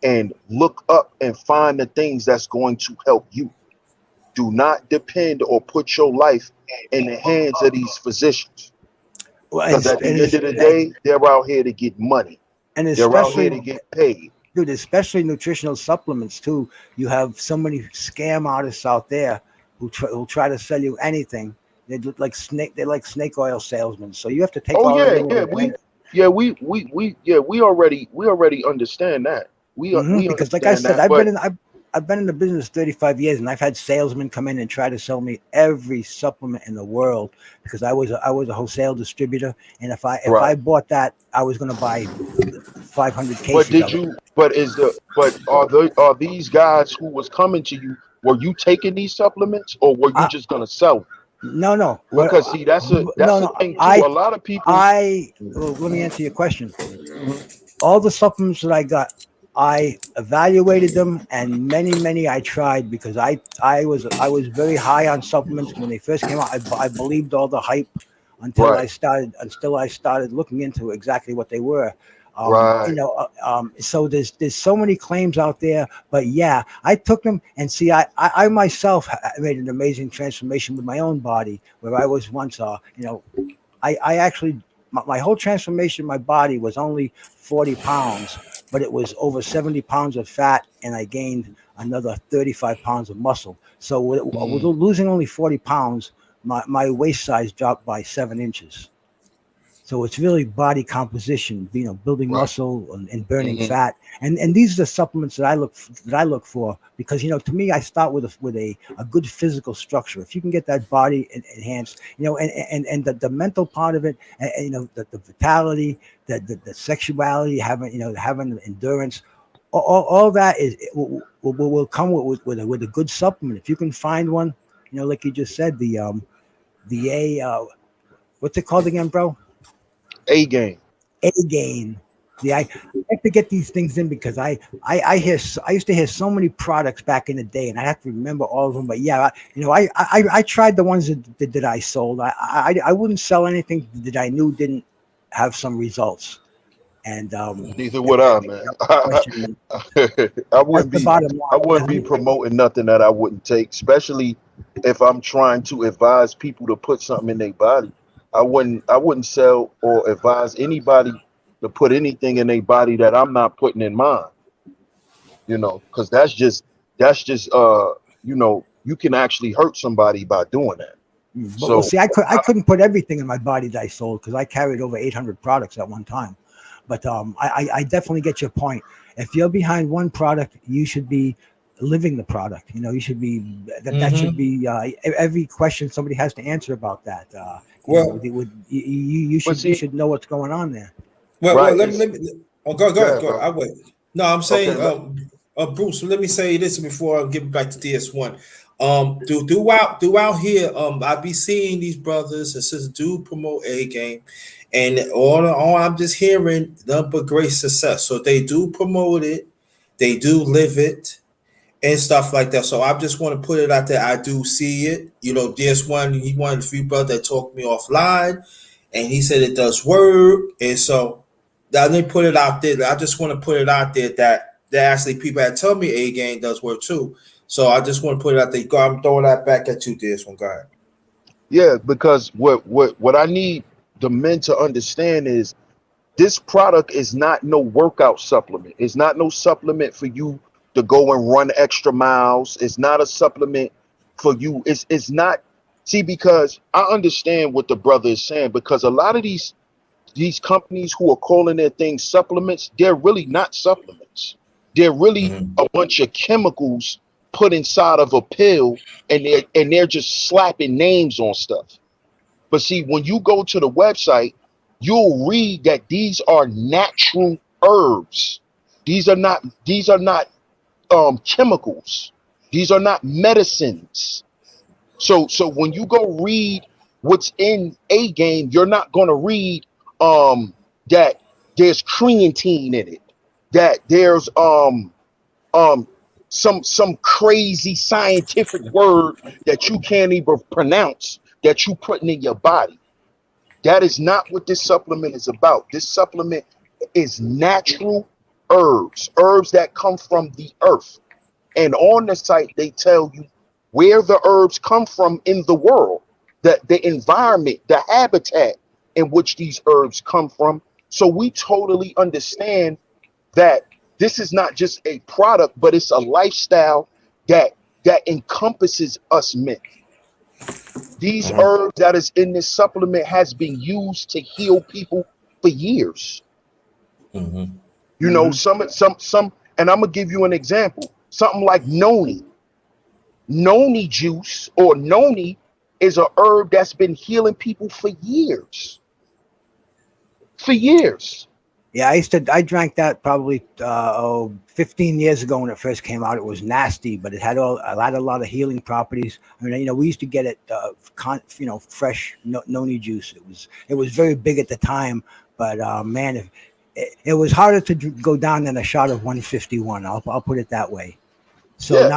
and look up and find the things that's going to help you. Do not depend or put your life in the hands of these physicians. Well, Because at the end of the day, they're out here to get money. and They're out here especially, to get paid. dude, especially nutritional supplements too. You have so many scam artists out there who try to sell you anything. They look like snake. They're like snake oil salesmen. So you have to take Oh all that yeah, in with yeah, a grain. we already understand that. We Because, like I understand said, that. But I've been in the business 35 years, and I've had salesmen come in and try to sell me every supplement in the world because I was a wholesale distributor, and if I right. bought that, I was going to buy 500 But cases did of it. you? But are these guys who was coming to you? Were you taking these supplements, or were you I, just gonna sell them? no, no, Because see, no, that's a no. thing too. A lot of people. Well, let me answer your question. Mhm. All the supplements that I got, I evaluated them, and many I tried because I was very high on supplements when they first came out. I believed all the hype until Right, I started looking into exactly what they were. right. So there's so many claims out there, but yeah, I took them and see, I myself made an amazing transformation with my own body, where I was once, I actually, my whole transformation in my body was only 40 pounds, but it was over 70 pounds of fat, and I gained another 35 pounds of muscle. So with Mm, losing only 40 pounds, my waist size dropped by 7 inches. So it's really body composition, building right. muscle and burning Hmm. fat. And these are the supplements that I look for because to me I start with a good physical structure. If you can get that body enhanced, and the mental part of it, the vitality, the sexuality, having endurance, all that will come with a good supplement if you can find one. Like you just said, the what's it called again, bro? A game. A gain. See, I have to get these things in because I used to hear so many products back in the day, and I have to remember all of them. But yeah, I tried the ones that I sold. I wouldn't sell anything that I knew didn't have some results. And Neither would I, man. question, I that's wouldn't the be. bottom I wouldn't be line. promoting nothing that I wouldn't take, especially if I'm trying to advise people to put something in their body. I wouldn't sell or advise anybody to put anything in their body that I'm not putting in mine. Because that's just you can actually hurt somebody by doing that. But well, So see, I couldn't put everything in my body that I sold because I carried over 800 products at one time. But I definitely get your point. If you're behind one product, you should be living the product. You should be that should Mm-hmm. be every question somebody has to answer about that. Well, You but should you see, should know what's going on there. well, right, let me, it's let me. Oh, go go ahead, ahead, go ahead. bro. I wait. No, I'm Okay, saying, Bruce, let me say this before I get back to DS1. Throughout here, I be seeing these brothers and sisters do promote A game, and all I'm just hearing nothing but great success. So they do promote it, they do live it, and stuff like that. So I just want to put it out there. I do see it. You know, DS1, he one of the few brothers that talked me offline, and he said it does work, and so I didn't put it out there. I just want to put it out there that there actually people that tell me A game does work too. So I just want to put it out there. Go, I'm throwing that back at you, this one, guy. Yeah, because what I need the men to understand is this product is not no workout supplement. It's not no supplement for you to go and run extra miles. It's not a supplement for you. It's not. See, because I understand what the brother is saying, because a lot of these companies who are calling their things supplements, they're really not supplements. They're really a bunch of chemicals put inside of a pill, and they're just slapping names on stuff. But see, when you go to the website, you'll read that these are natural herbs. These are not chemicals. These are not medicines. So when you go read what's in A game, you're not going to read that there's creatine in it, that there's some crazy scientific word that you can't even pronounce that you putting in your body. That is not what this supplement is about. This supplement is natural herbs that come from the earth. And on the site, they tell you where the herbs come from in the world, the environment, the habitat in which these herbs come from. So we totally understand that this is not just a product, but it's a lifestyle that encompasses us men. These herbs that is in this supplement has been used to heal people for years. You know, some, and I'm gonna give you an example. Something like noni. Noni juice or noni is a herb that's been healing people for years. For years. Yeah, I drank that probably 15 years ago when it first came out. It was nasty, but it had a lot of healing properties. I mean, you know, we used to get it, fresh noni juice. It was very big at the time, but man, it was harder to go down than a shot of 151. I'll put it that way. So Yeah.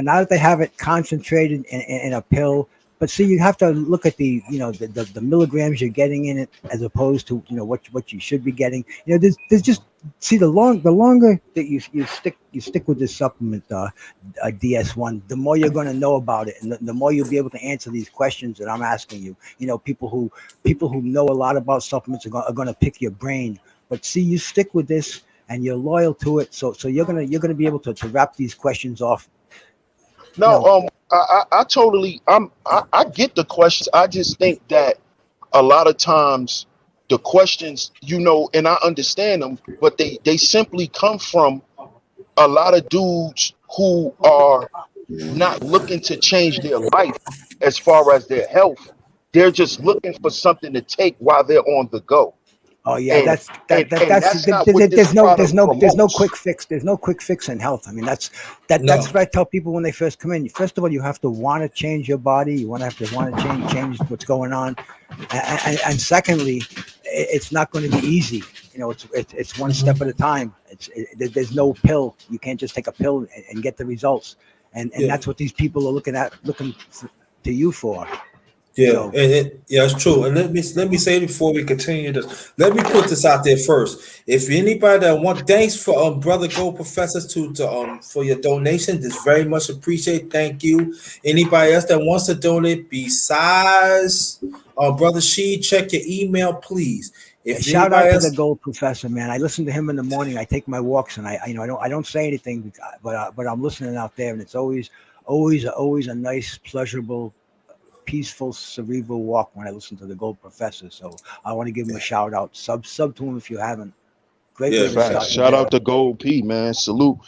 now that they have it concentrated in a pill, but see, you have to look at the milligrams you're getting in it as opposed to what you should be getting. You know, there's just see the longer that you stick with this supplement, DS1, the more you're going to know about it, and the more you'll be able to answer these questions that I'm asking you. You know, people who know a lot about supplements are going to pick your brain. But see, you stick with this and you're loyal to it, so you're gonna be able to wrap these questions off. No, I totally, I get the questions. I just think that a lot of times the questions, and I understand them, but they simply come from a lot of dudes who are not looking to change their life as far as their health. They're just looking for something to take while they're on the go. Oh yeah, And that's not what this there's product no promotes. quick fix. There's no quick fix in health. I mean, that's No. what I tell people when they first come in. First of all, you have to want to change your body. You want to change what's going on, and secondly, it's not going to be easy. You know, it's one step at a time. There's no pill. You can't just take a pill and get the results. And that's what these people are looking to you for. Yeah, So, yeah, it's true. And let me say before we continue this, let me put this out there first. If anybody that thanks for Brother Gold Professors to for your donation, this very much appreciate. Thank you. Anybody else that wants to donate besides Brother She, check your email, please. If shout out anybody to the else, Gold Professor, man. I listen to him in the morning. I take my walks, and I don't say anything, but I'm listening out there, and it's always a nice, pleasurable, peaceful, cerebral walk when I listen to the Gold Professor. So I want to give him a shout out. Sub to him if you haven't. Great way to Facts. start. Shout out to Gold P, man. Salute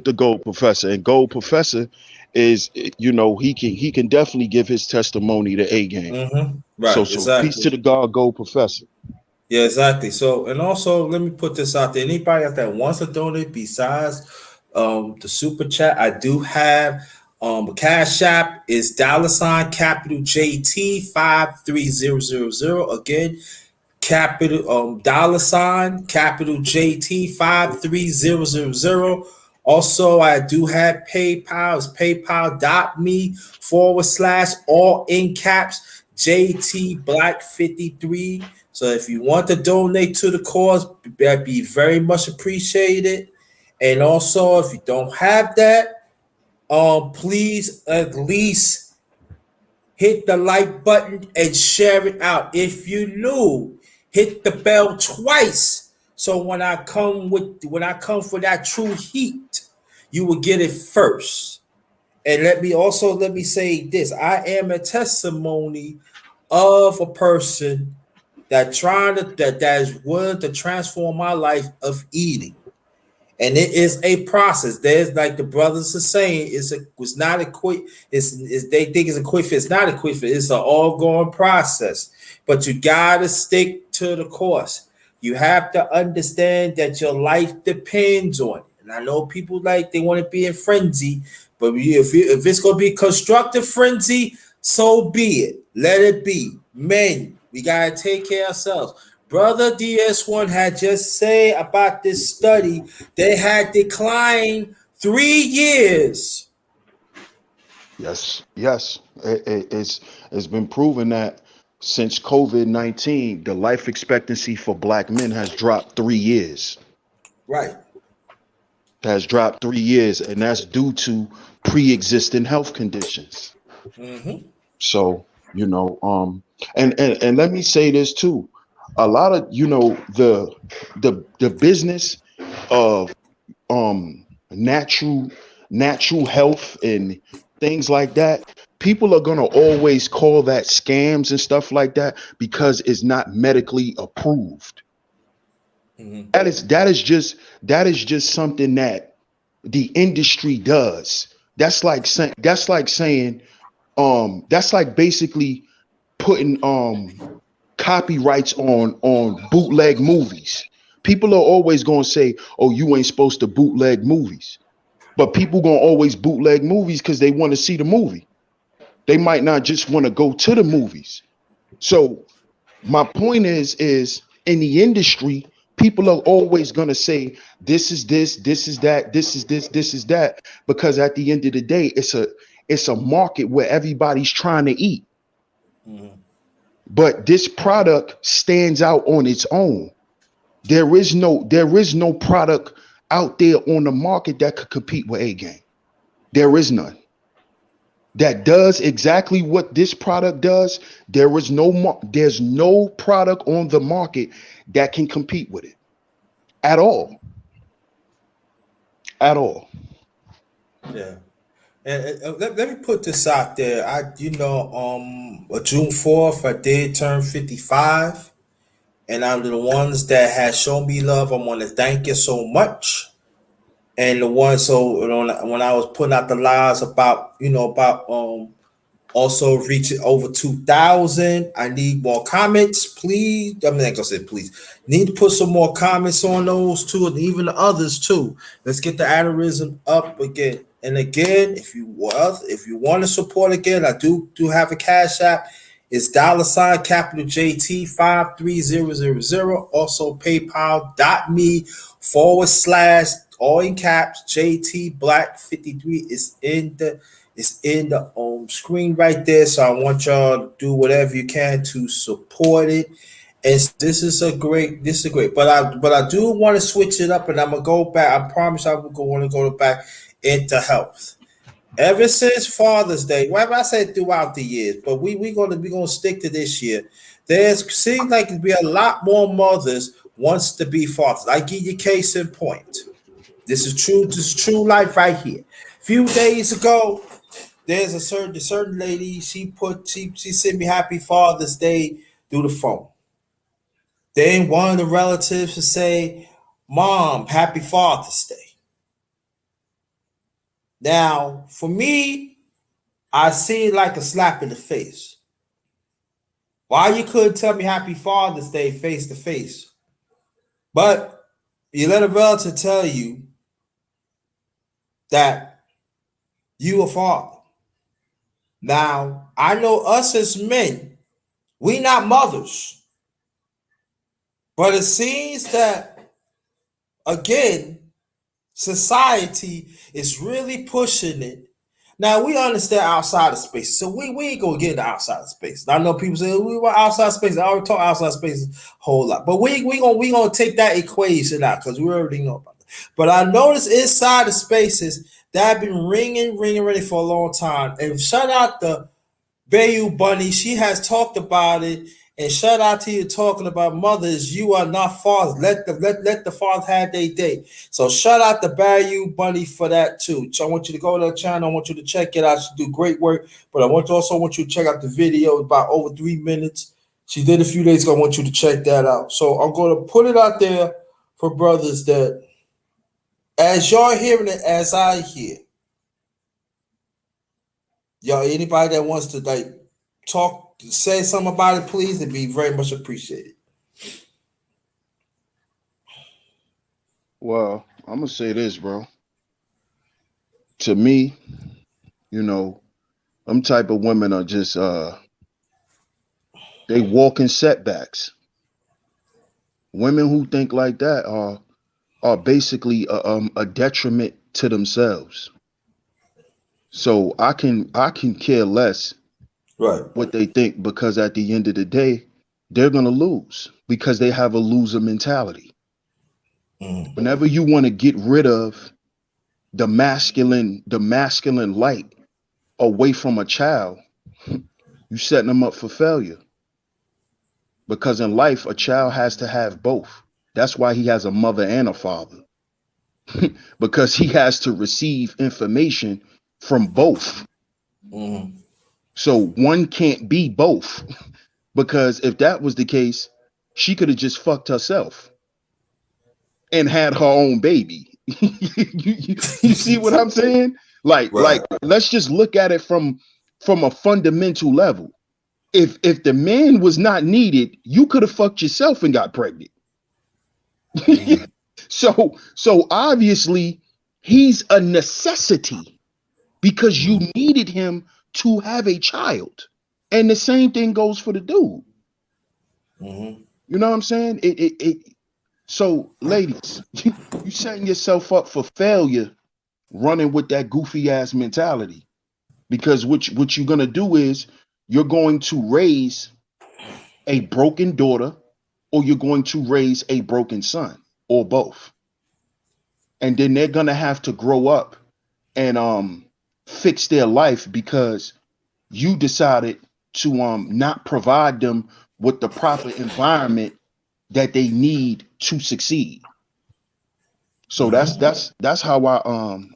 the Gold Professor. And Gold Professor is, he can definitely give his testimony to A game. right, So exactly. peace to the God Gold Professor. Yeah, exactly. So, and also, let me put this out there. Anybody else that wants to donate besides the super chat. I do have a cash app is $ capital JT 53000. Again, capital $ capital JT 53000. Also, I do have PayPal. It's paypal.me/ all in caps JT Black 53. So if you want to donate to the cause, that'd be very much appreciated. And also, if you don't have that, please at least hit the like button and share it out. If you new, hit the bell twice. So when I come for that true heat, you will get it first. And let me say this: I am a testimony of a person that is willing to transform my life of eating. And it is a process. There's like the brothers are saying, it's not a quick. It's they think it's a quick fit. It's not a quick fit. It's an ongoing process. But you gotta stick to the course. You have to understand that your life depends on it. And I know people like they want to be in frenzy, but if it's gonna be constructive frenzy, so be it. Let it be. Men, we gotta take care of ourselves. Brother DS1 had just said about this study, they had declined 3 years. Yes, yes. It's been proven that since COVID-19, the life expectancy for black men has dropped 3 years. Right. Has dropped 3 years, and that's due to pre-existing health conditions. Mm-hmm. So, and let me say this too. A lot of, the business of natural health and things like that, people are going to always call that scams and stuff like that because it's not medically approved. Mm-hmm. That is just something that the industry does. That's like saying that's like basically putting copyrights on bootleg movies. People are always going to say, "Oh, you ain't supposed to bootleg movies." But people going to always bootleg movies because they want to see the movie. They might not just want to go to the movies. So my point is in the industry, people are always going to say this is this is that, this is that, because at the end of the day, it's a market where everybody's trying to eat. Mm-hmm. But this product stands out on its own. There is no product out there on the market that could compete with A Game. There is none that does exactly what this product does. There's no product on the market that can compete with it at all. At all. Yeah. And let me put this out there. June 4th, I did turn 55. And out of the ones that has shown me love, I want to thank you so much. And the one, so when I was putting out the lies about also reaching over 2,000. I need more comments, please. I'm not gonna say please. Need to put some more comments on those too, and even the others too. Let's get the aneurysm up again. And again, if you want to support again, I do have a cash app. It's $ capital JT 53000. Also paypal.me/ all in caps JT Black 53 is in the screen right there. So I want y'all to do whatever you can to support it. And this is great. But I do want to switch it up, and I'm gonna go back. I promise I want to go back into health. Ever since Father's Day, whatever I said throughout the years, but we gonna stick to this year. There's seems like to be a lot more mothers wants to be fathers. I give you case in point. This is true. This is true life right here. Few days ago, there's a certain lady. She sent me Happy Father's Day through the phone. Then one of the relatives would say, "Mom, Happy Father's Day." Now, for me, I see it like a slap in the face. Why you couldn't tell me Happy Father's Day face to face? But you let a relative tell you that you a father. Now, I know us as men, we not mothers. But it seems that, again, society is really pushing it. Now, we understand outside of space. So we ain't going to get into outside of space. I know people say, we want outside space. I already talk outside space a whole lot. But we gonna take that equation out because we already know about it. But I noticed inside the spaces that have been ringing for a long time. And shout out to Bayou Bunny, she has talked about it, and shout out to you talking about mothers. You are not fathers. Let the fathers have their day. So shout out to Bayou Bunny for that too. So I want you to go to the channel. I want you to check it out. She do great work, but I want you to check out the video. About over 3 minutes. She did a few days ago. I want you to check that out. So I'm going to put it out there for brothers that, as y'all hearing it, as I hear. Y'all, anybody that wants to talk, say something about it, please, it'd be very much appreciated. Well, I'm gonna say this, bro. To me, them type of women are just they walk in setbacks. Women who think like that are basically a detriment to themselves. So I can care less Right. what they think, because at the end of the day, they're gonna lose because they have a loser mentality. Whenever you want to get rid of the masculine light away from a child, you setting them up for failure. Because in life, a child has to have both. That's why he has a mother and a father. Because he has to receive information from both. So one can't be both. Because if that was the case, she could have just fucked herself and had her own baby. you see what I'm saying? Like let's just look at it from a fundamental level. If the man was not needed, you could have fucked yourself and got pregnant. So obviously he's a necessity because you needed him to have a child. And the same thing goes for the dude. You know what I'm saying? So ladies, you setting yourself up for failure running with that goofy ass mentality. Because what you're gonna do is you're going to raise a broken daughter, or you're going to raise a broken son, or both. And then they're gonna have to grow up and fix their life because you decided to not provide them with the proper environment that they need to succeed. So that's how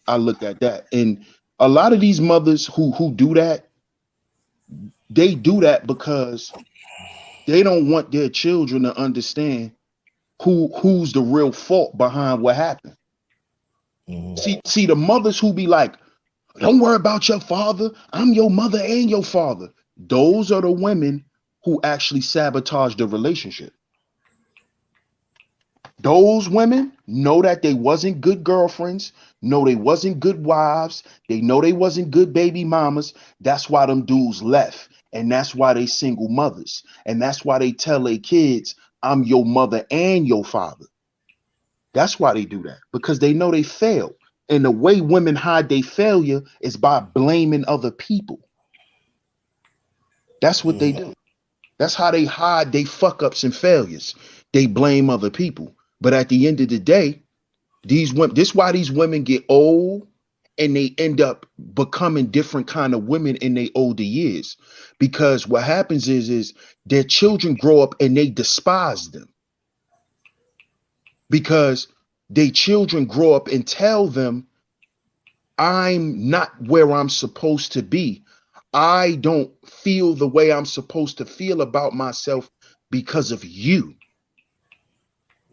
I looked at that. And a lot of these mothers who do that, they do that because they don't want their children to understand who's the real fault behind what happened. See the mothers who be like, don't worry about your father, I'm your mother and your father. Those are the women who actually sabotage the relationship. Those women know that they wasn't good girlfriends, know they wasn't good wives, they know they wasn't good baby mamas. That's why them dudes left. And that's why they single mothers. And that's why they tell their kids, I'm your mother and your father. That's why they do that, because they know they failed. And the way women hide their failure is by blaming other people. That's what they do. That's how they hide their fuck ups and failures. They blame other people. But at the end of the day, this is why these women get old and they end up becoming different kind of women in their older years. Because what happens is their children grow up and they despise them. Because their children grow up and tell them, I'm not where I'm supposed to be. I don't feel the way I'm supposed to feel about myself because of you.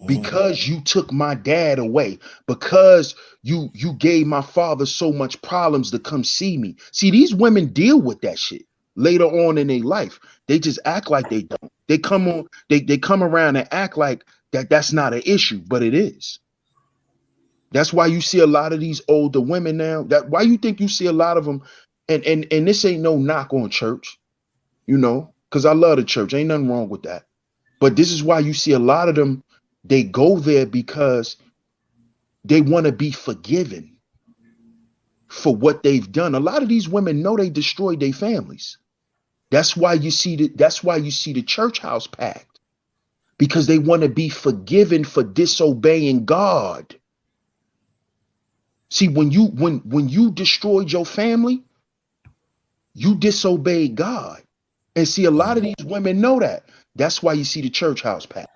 Because you took my dad away, because you gave my father so much problems to come see me. See, these women deal with that shit later on in their life. They just act like they don't. They come around and act like that's not an issue, but it is. That's why you see a lot of these older women now. That why you think you see a lot of them, and this ain't no knock on church, you know, because I love the church. Ain't nothing wrong with that. But this is why you see a lot of them, they go there because they want to be forgiven for what they've done. A lot of these women know they destroyed their families. That's why you see the church house packed, because they want to be forgiven for disobeying God. See, when you destroyed your family, you disobeyed God. And see, a lot of these women know that. That's why you see the church house packed.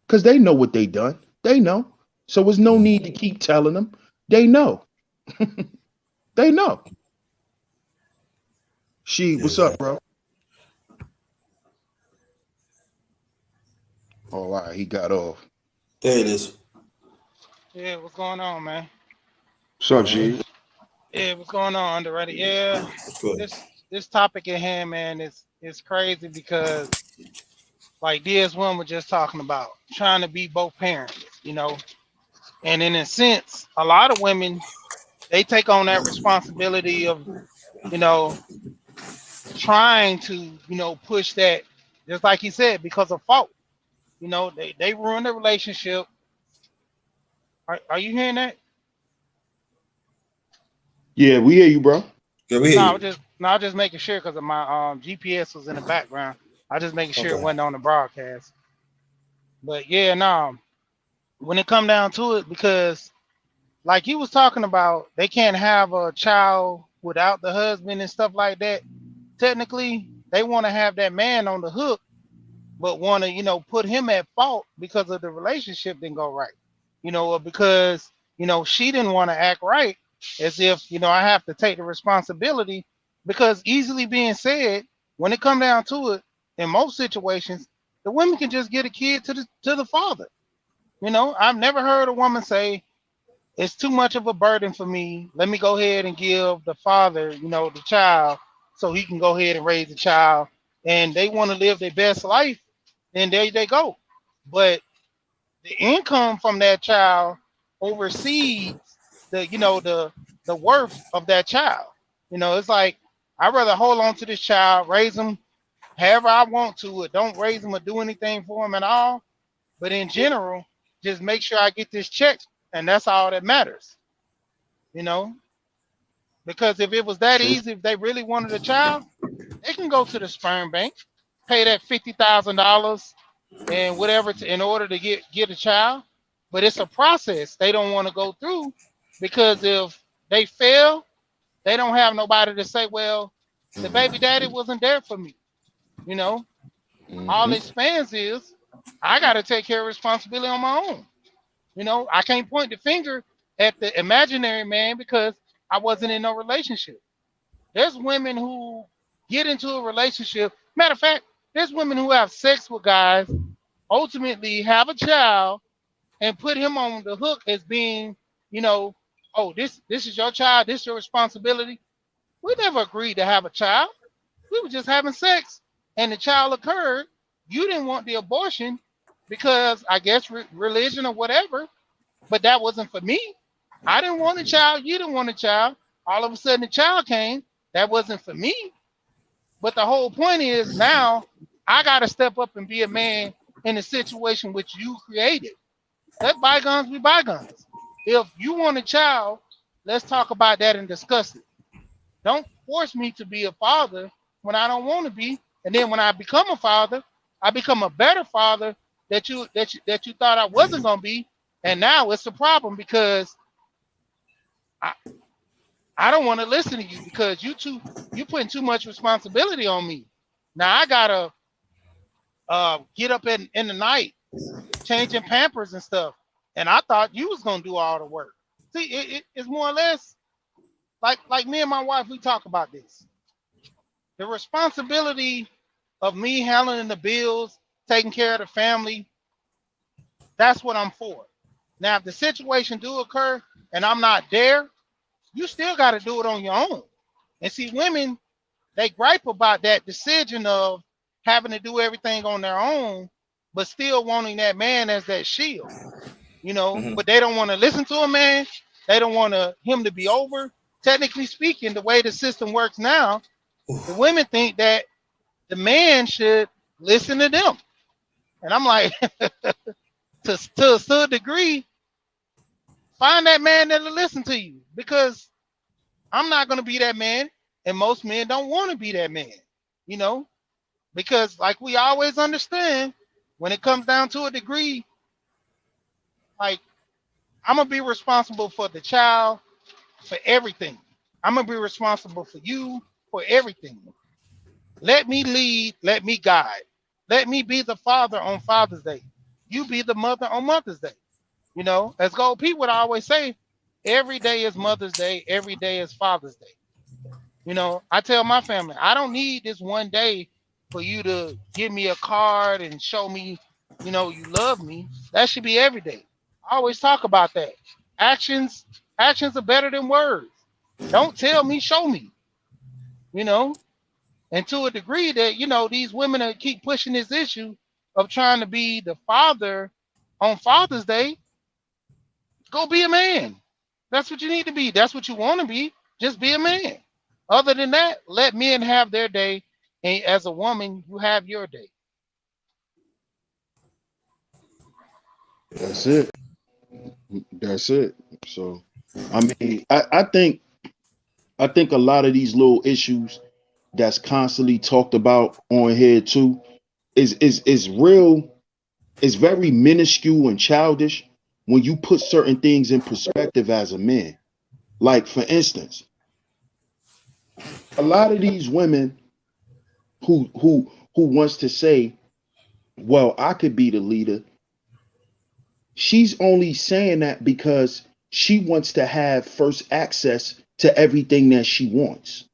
Because they know what they done. They know. So there's no need to keep telling them. They know. They know. She, what's up, Exactly. bro? Oh, wow, he got off. There it is. Yeah, what's going on, man? What's All up, right. G? Yeah, what's going on, Underrated? Yeah, Good. this topic at hand, man, is crazy because like this one we're just talking about, trying to be both parents, you know. And in a sense, a lot of women they take on that responsibility of, you know, trying to, push that, just like he said, because of fault. You know, they ruin the relationship. Are you hearing that? Yeah, we hear you, bro. Yeah, we hear No, I was you. just no, I was just making sure because of my GPS was in the background. I just making sure it Okay. wasn't on the broadcast. But yeah, no, when it come down to it, because like you was talking about, they can't have a child without the husband and stuff like that. Technically, they want to have that man on the hook, but want to, put him at fault because of the relationship didn't go right. Or because, she didn't want to act right, as if, I have to take the responsibility, because easily being said, when it come down to it, in most situations, the women can just get a kid to the father. I've never heard a woman say it's too much of a burden for me. Let me go ahead and give the father, the child, so he can go ahead and raise the child. And they want to live their best life, then there they go. But the income from that child oversees the worth of that child. It's like I'd rather hold on to this child, raise him however I want to, or don't raise him or do anything for him at all. But in general, just make sure I get this check, and that's all that matters. You know, because if it was that True. easy, if they really wanted a child, they can go to the sperm bank, pay that $50,000 and whatever in order to get a child. But it's a process they don't want to go through, because if they fail, they don't have nobody to say, well, the baby daddy wasn't there for me. You know, all Mm-hmm. it spans is I got to take care of responsibility on my own. I can't point the finger at the imaginary man because I wasn't in no relationship. There's women who get into a relationship. Matter of fact, there's women who have sex with guys, ultimately have a child, and put him on the hook as being, you know, oh, this is your child, this is your responsibility. We never agreed to have a child. We were just having sex, and the child occurred. You didn't want the abortion because I guess religion or whatever, but that wasn't for me. I didn't want a child. You didn't want a child. All of a sudden, the child came. That wasn't for me. But the whole point is now I got to step up and be a man in a situation which you created. Let bygones be bygones. If you want a child, let's talk about that and discuss it. Don't force me to be a father when I don't want to be. And then when I become a father, I become a better father that you thought I wasn't gonna be. And now it's a problem because I, I don't want to listen to you because you putting too much responsibility on me. Now I gotta get up in the night changing pampers and stuff. And I thought you was gonna do all the work. See, it's more or less like me and my wife, we talk about this. The responsibility of me handling the bills, taking care of the family, that's what I'm for. Now, if the situation do occur and I'm not there, you still got to do it on your own. And see, women, they gripe about that decision of having to do everything on their own, but still wanting that man as that shield. but they don't want to listen to a man. They don't want him to be over. Technically speaking, the way the system works now, the women think that the man should listen to them. And I'm like, to a degree, find that man that'll listen to you, because I'm not going to be that man. And most men don't want to be that man, because like we always understand, when it comes down to a degree, like, I'm going to be responsible for the child, for everything. I'm going to be responsible for you, for everything. Let me lead, let me guide. Let me be the father on Father's Day. You be the mother on Mother's Day. As Gold Pete would always say, every day is Mother's Day, every day is Father's Day. I tell my family, I don't need this one day for you to give me a card and show me, you love me. That should be every day. I always talk about that. Actions are better than words. Don't tell me, show me. And to a degree that, these women that keep pushing this issue of trying to be the father on Father's Day, go be a man. That's what you need to be. That's what you want to be. Just be a man. Other than that, let men have their day. And as a woman, you have your day. That's it. That's it. So, I mean, I think a lot of these little issues that's constantly talked about on here too is real. It's very minuscule and childish when you put certain things in perspective as a man. Like, for instance, a lot of these women who wants to say, well, I could be the leader. She's only saying that because she wants to have first access to everything that she wants.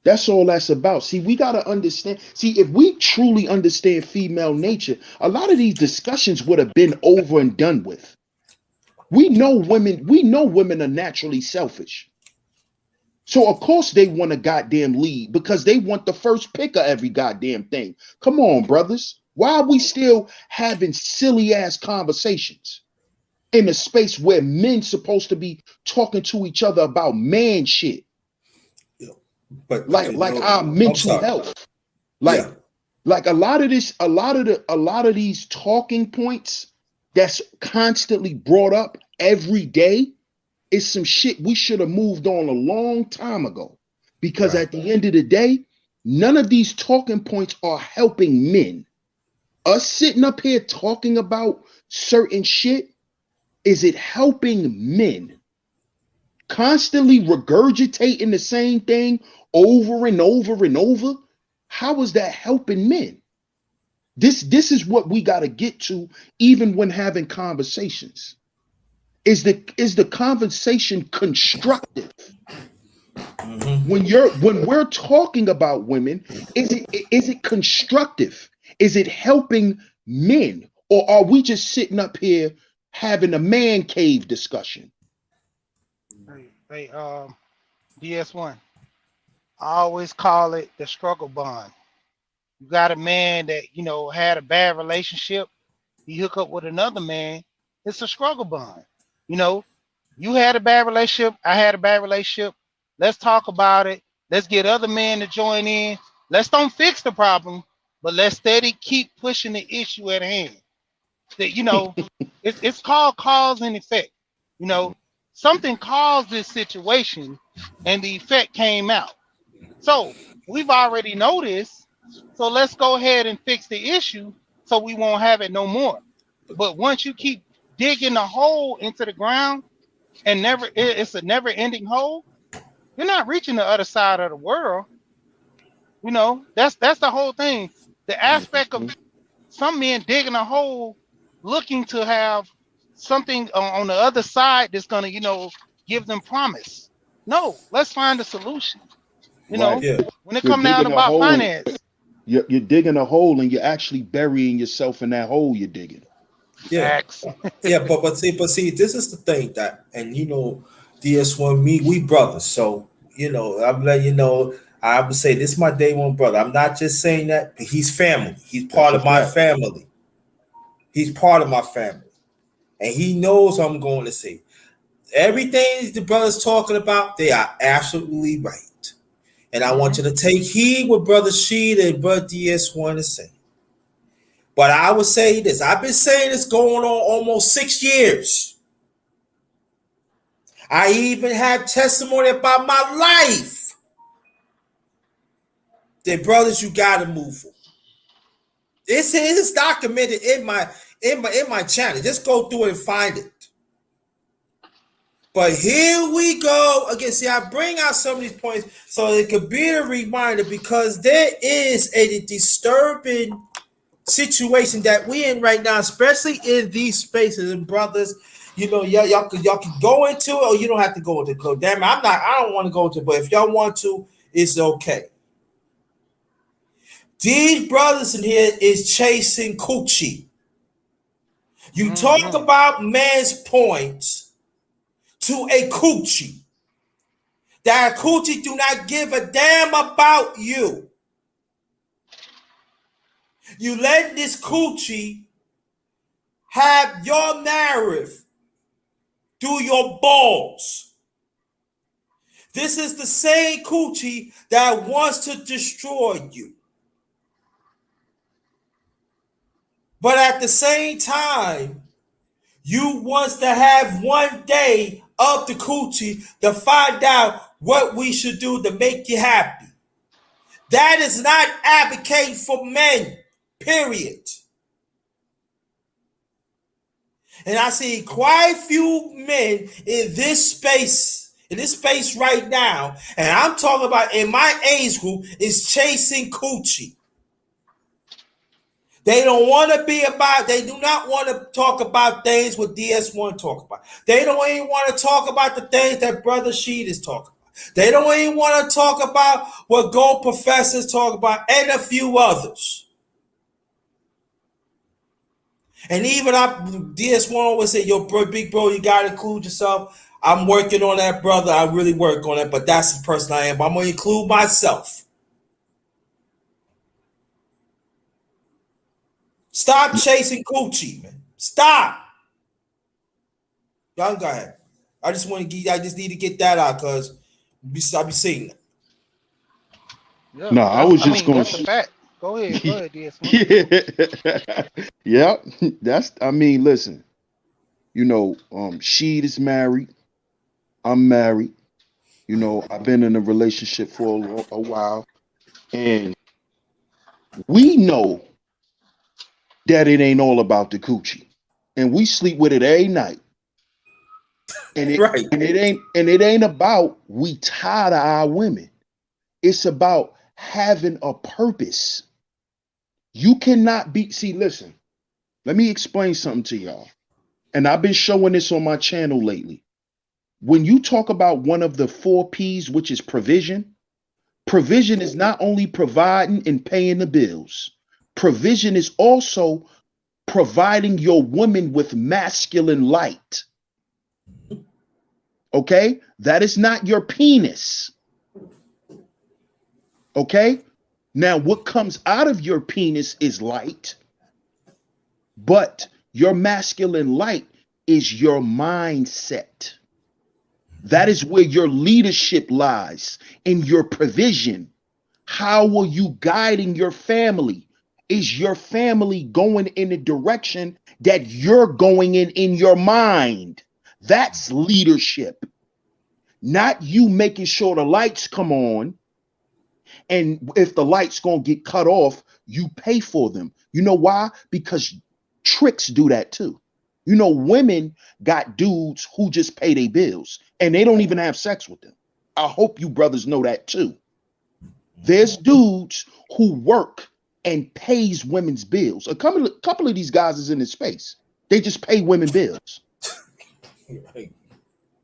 That's all that's about. See, we got to understand. See, if we truly understand female nature, a lot of these discussions would have been over and done with. We know women are naturally selfish. So of course they want a goddamn lead because they want the first pick of every goddamn thing. Come on, brothers. Why are we still having silly ass conversations in a space where men supposed to be talking to each other about man shit? But like our mental health. Like a lot of these talking points that's constantly brought up every day is some shit we should have moved on a long time ago. Because at the end of the day, none of these talking points are helping men. Us sitting up here talking about certain shit, is it helping men? Constantly regurgitating the same thing over and over and over, how is that helping men? This is what we got to get to, even when having conversations. Is the conversation constructive? When we're talking about women, is it constructive? Is it helping men, or are we just sitting up here having a man cave discussion? Hey, DS1. I always call it the struggle bond. You got a man that, had a bad relationship. He hook up with another man. It's a struggle bond. You had a bad relationship. I had a bad relationship. Let's talk about it. Let's get other men to join in. Let's don't fix the problem, but let's steady keep pushing the issue at hand. That, it's called cause and effect. Something caused this situation and the effect came out. So we've already noticed. So let's go ahead and fix the issue so we won't have it no more. But once you keep digging a hole into the ground and it's a never ending hole, you're not reaching the other side of the world. That's the whole thing. The aspect of some men digging a hole looking to have something on the other side that's going to, give them promise. No, let's find a solution. When it comes down about finance. You're digging a hole and you're actually burying yourself in that hole you're digging. Yeah. But see, this is the thing that, and DS1, we brothers. So, I'm letting you know, I would say this is my day one brother. I'm not just saying that, but he's family. He's part of my family. He's part of my family. And he knows what I'm going to say. Everything the brothers talking about, they are absolutely right. And I want you to take heed what Brother Sheed and Brother DS want to say. But I would say this. I've been saying this going on almost 6 years. I even have testimony about my life. The brothers, you gotta move forward. It's documented in my channel. Just go through it and find it. But here we go again. See, I bring out some of these points so it could be a reminder, because there is a disturbing situation that we in right now, especially in these spaces. And brothers, you know, y'all can go into it, or you don't have to go into it. Damn it, I don't want to go into it, but if y'all want to, it's okay. These brothers in here is chasing coochie. You talk about man's points to a coochie. That coochie do not give a damn about you. You let this coochie have your narrative through your balls. This is the same coochie that wants to destroy you. But at the same time, you want to have one day of the coochie to find out what we should do to make you happy. That is not advocating for men, period. And I see quite a few men in this space right now, and I'm talking about in my age group, is chasing coochie. They don't want to be about, they do not want to talk about things what DS1 talk about. They don't even want to talk about the things that Brother Sheed is talking about. They don't even want to talk about what Gold Professors talk about, and a few others. And even DS1 always say, yo, bro, big bro, you got to include yourself. I'm working on that, brother. I really work on it, but that's the person I am. But I'm going to include myself. Stop chasing coochie, man. Stop. Y'all go ahead. I just need to get that out, because I'll be seeing it. Yeah, No, I was just going that's a fact. Go ahead, DS1. Yeah. I mean, listen, you know, Sheed is married. I'm married. You know, I've been in a relationship for a while, and we know that it ain't all about the coochie, and we sleep with it every night. And it ain't about we tired of our women. It's about having a purpose. You cannot be. See, listen. Let me explain something to y'all. And I've been showing this on my channel lately. When you talk about one of the 4 P's, which is provision, provision is not only providing and paying the bills. Provision is also providing your woman with masculine light. Okay? That is not your penis. Okay? Now, what comes out of your penis is light, but your masculine light is your mindset. That is where your leadership lies, in your provision. How are you guiding your family? Is your family going in the direction that you're going in your mind? That's leadership. Not you making sure the lights come on, and if the lights gonna get cut off, you pay for them. You know why? Because tricks do that too. You know, women got dudes who just pay their bills, and they don't even have sex with them. I hope you brothers know that too. There's dudes who work and pays women's bills. A couple of these guys is in this space. They just pay women bills.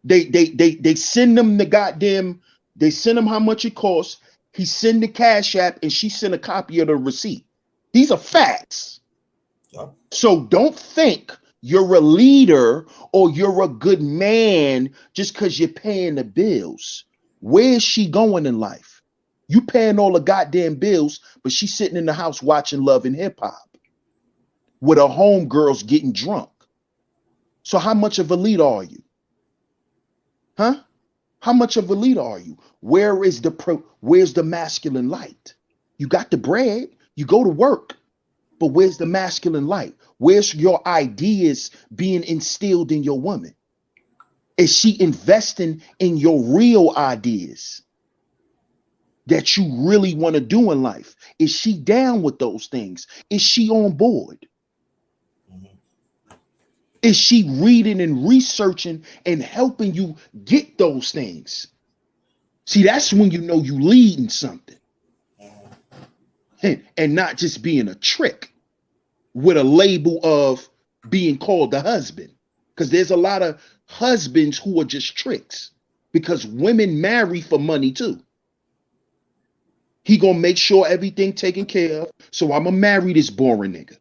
They send them the goddamn, they send them how much it costs. He send the cash app, and she send a copy of the receipt. These are facts. Yep. So don't think you're a leader or you're a good man just because you're paying the bills. Where is she going in life? You paying all the goddamn bills, but she's sitting in the house watching Love and Hip Hop. with her homegirls getting drunk. So how much of a leader are you? Huh? How much of a leader are you? Where's the masculine light? You got the bread, you go to work, but where's the masculine light? Where's your ideas being instilled in your woman? Is she investing in your real ideas that you really want to do in life? Is she down with those things? Is she on board? Is she reading and researching and helping you get those things? See, that's when you know you leading something. And not just being a trick with a label of being called a husband. Because there's a lot of husbands who are just tricks. Because women marry for money too. He gonna make sure everything taken care of. So I'm gonna marry this boring nigga.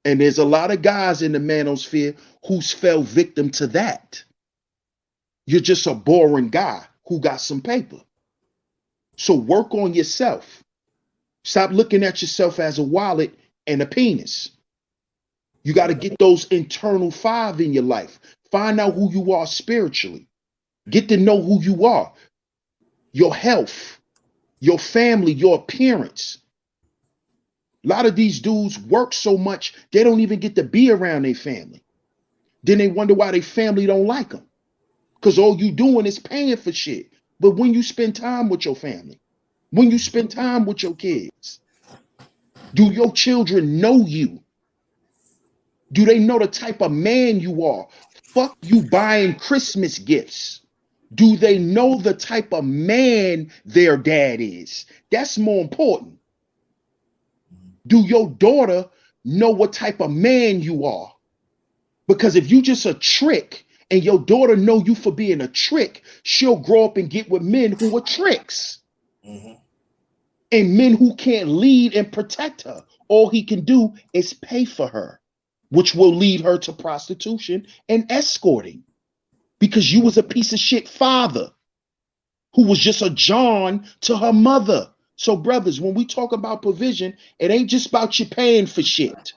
And there's a lot of guys in the manosphere who's fell victim to that. You're just a boring guy who got some paper. So work on yourself. Stop looking at yourself as a wallet and a penis. You got to get those internal 5 in your life. Find out who you are spiritually. Get to know who you are. Your health, your family, your appearance. A lot of these dudes work so much, they don't even get to be around their family. Then they wonder why their family don't like them. Because all you doing is paying for shit. But when you spend time with your family, when you spend time with your kids, do your children know you? Do they know the type of man you are? Fuck you buying Christmas gifts. Do they know the type of man their dad is? That's more important. Do your daughter know what type of man you are? Because if you just a trick and your daughter know you for being a trick, she'll grow up and get with men who are tricks. And men who can't lead and protect her. All he can do is pay for her, which will lead her to prostitution and escorting. Because you was a piece of shit father who was just a John to her mother. So brothers, when we talk about provision, it ain't just about you paying for shit.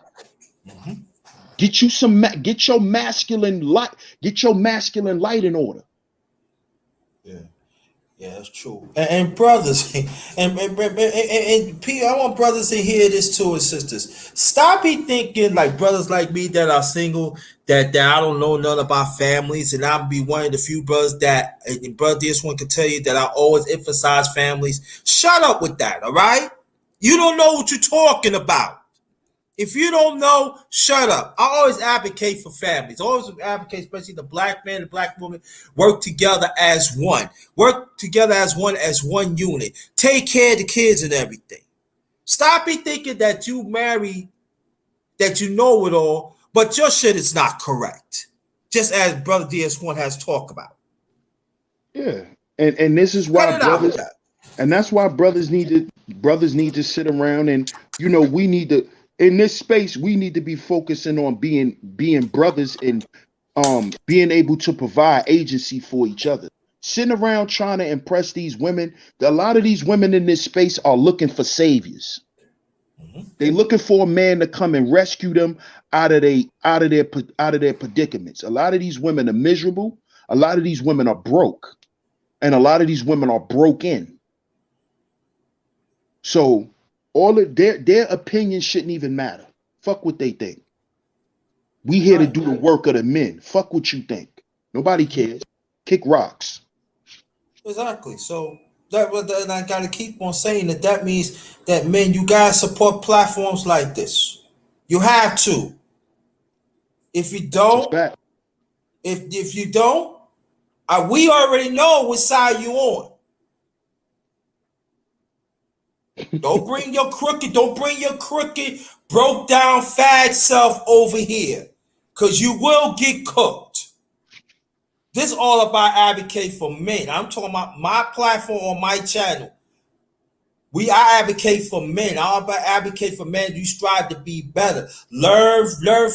Get your masculine light in order. Yeah, that's true. And brothers, and P, I want brothers to hear this too, and sisters. Stop be thinking like brothers like me that are single, that I don't know nothing about families, and I'll be one of the few brothers that, and brother, this one can tell you that I always emphasize families. Shut up with that, all right? You don't know what you're talking about. If you don't know, shut up. I always advocate for families. I always advocate, especially the black man and black woman, work together as one. Work together as one unit. Take care of the kids and everything. Stop be thinking that you married, that you know it all, but your shit is not correct. Just as Brother DS1 has talked about. Yeah. And this is why brothers, and that's why brothers need to sit around and, we need to, in this space, we need to be focusing on being brothers and being able to provide agency for each other. Sitting around trying to impress these women, a lot of these women in this space are looking for saviors. They're looking for a man to come and rescue them out of their predicaments. A lot of these women are miserable. A lot of these women are broke, and a lot of these women are broken. So all of their opinions shouldn't even matter. Fuck what they think. We here to do the work of the men. Fuck what you think. Nobody cares. Kick rocks. Exactly. So and I gotta keep on saying that means that men, you guys support platforms like this. You have to. If you don't, if you don't, we already know what side you on. Don't bring your crooked, broke down fag self over here, because you will get cooked. This is all about advocate for men. I'm talking about my platform on my channel. I advocate for men. I advocate for men. You strive to be better. Learn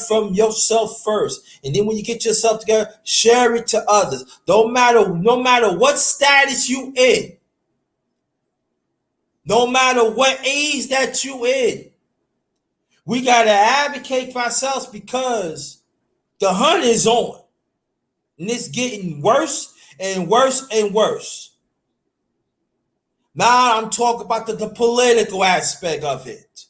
from yourself first, and then when you get yourself together, share it to others. No matter what status you in, no matter what age that you in, We gotta advocate for ourselves because the hunt is on. And it's getting worse and worse and worse. Now I'm talking about the political aspect of it.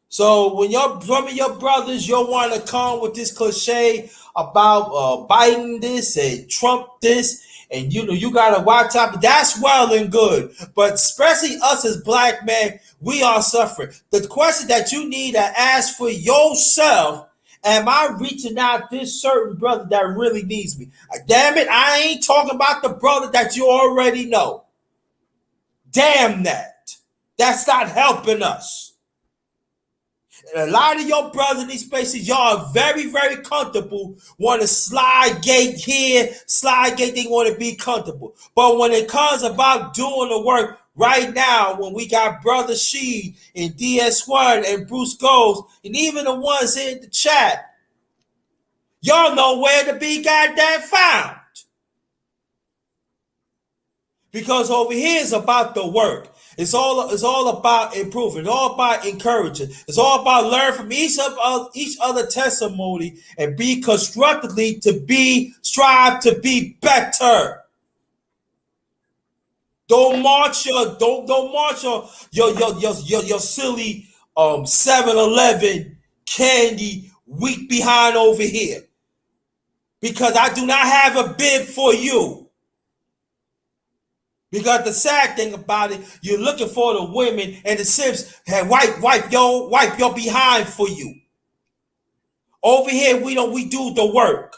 So when some of your brothers, you'll want to come with this cliche about Biden this and Trump this, and you gotta watch out. That's well and good, but especially us as black men, we are suffering. The question that you need to ask for yourself: am I reaching out to this certain brother that really needs me? Damn it, I ain't talking about the brother that you already know. Damn that. That's not helping us. And a lot of your brothers in these spaces, y'all are very, very comfortable. Want to slide gate here, slide gate, they want to be comfortable. But when it comes about doing the work right now, when we got Brother Sheed and DS1 and Bruce Goes, and even the ones in the chat, y'all know where to be goddamn found. Because over here is about the work. It's all about improving. It's all about encouraging. It's all about learning from each other testimony and be constructively strive to be better. Don't march your silly 7-Eleven candy weak behind over here. Because I do not have a bib for you. Because the sad thing about it, you're looking for the women and the simps and wipe your behind for you. Over here, we do the work.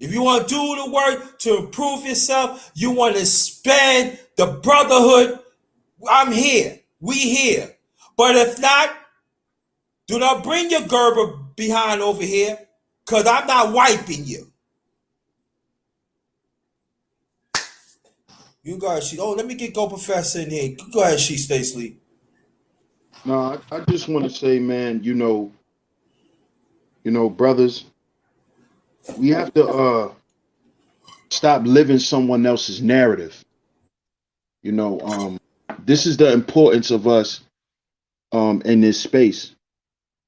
If you want to do the work to improve yourself, you want to expand the brotherhood, I'm here. We here. But if not, do not bring your Gerber behind over here, because I'm not wiping you. You guys, she. Oh, let me go Professor in here. Go ahead, she stay asleep. No, I just want to say, man, brothers, we have to stop living someone else's narrative. This is the importance of us in this space,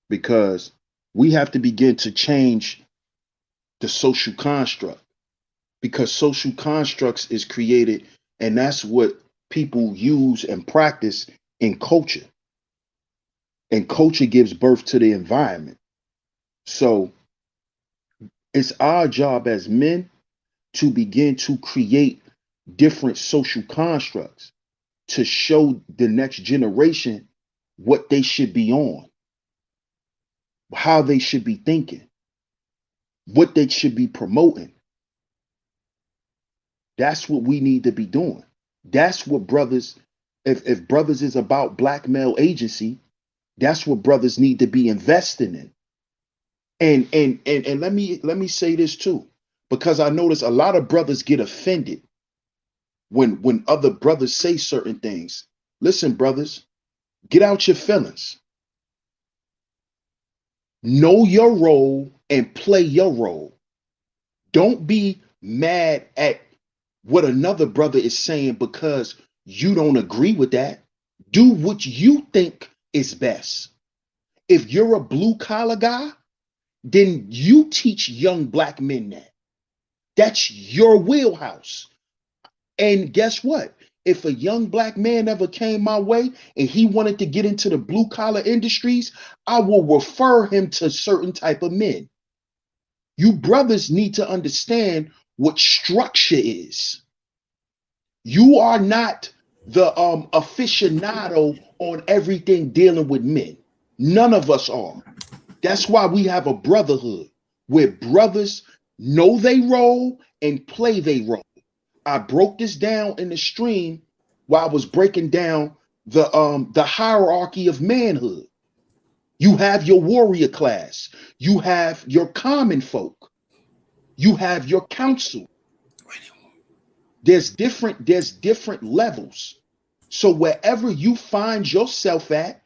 because we have to begin to change the social construct, because social constructs is created, and that's what people use and practice in culture. And culture gives birth to the environment. So it's our job as men to begin to create different social constructs to show the next generation what they should be on, how they should be thinking, what they should be promoting. That's what we need to be doing. That's what brothers, if brothers is about black male agency, that's what brothers need to be investing in. And let me say this too, because I notice a lot of brothers get offended when other brothers say certain things. Listen, brothers, get out your feelings. Know your role and play your role. Don't be mad at what another brother is saying because you don't agree with that. Do what you think is best. If you're a blue collar guy, then you teach young black men that. That's your wheelhouse. And guess what? If a young black man ever came my way and he wanted to get into the blue collar industries, I will refer him to certain type of men. You brothers need to understand what structure is. You are not the aficionado on everything dealing with men. None of us are. That's why we have a brotherhood where brothers know they role and play they role. I broke this down in the stream while I was breaking down the hierarchy of manhood. You have your warrior class, you have your common folk, you have your council. There's different levels. So wherever you find yourself at,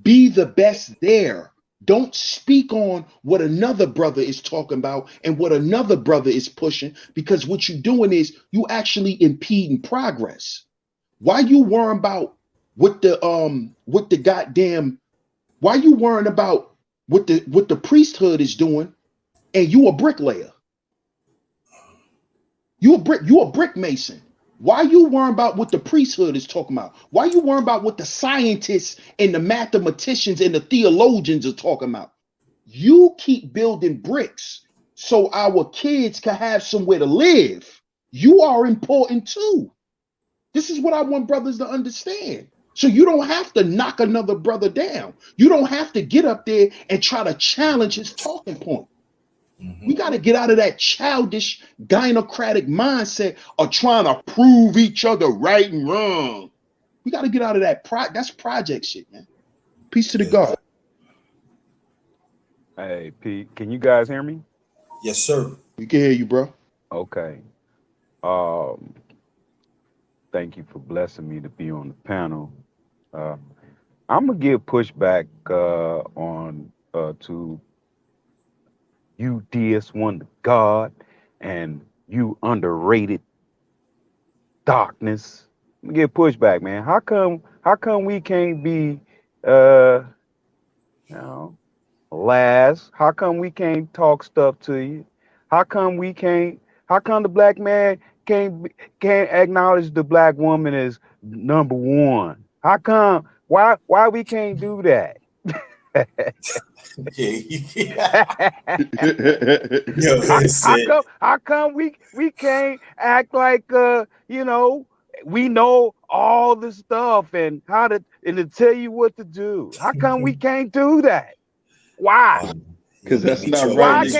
be the best there. Don't speak on what another brother is talking about and what another brother is pushing, because what you're doing is you actually impeding progress. Why you worrying about with the goddamn, why you worrying about what the priesthood is doing, and you a bricklayer? You a brick mason. Why you worrying about what the priesthood is talking about? Why you worrying about what the scientists and the mathematicians and the theologians are talking about? You keep building bricks so our kids can have somewhere to live. You are important too. This is what I want brothers to understand. So you don't have to knock another brother down. You don't have to get up there and try to challenge his talking point. We got to get out of that childish gynocratic mindset of trying to prove each other right and wrong. We got to get out of that. That's project shit, man. Peace to the God. Hey, Pete, can you guys hear me? Yes, sir. We can hear you, bro. Okay. Thank you for blessing me to be on the panel. I'm gonna give pushback on to you DS1 God and you underrated darkness. I'm gonna give pushback, man. How come we can't be you know, last? How come we can't talk stuff to you? How come the black man can't acknowledge the black woman as number one? How come why we can't do that? How come we can't act like we know all the stuff and to tell you what to do? How come we can't do that? Why? Because that's not right.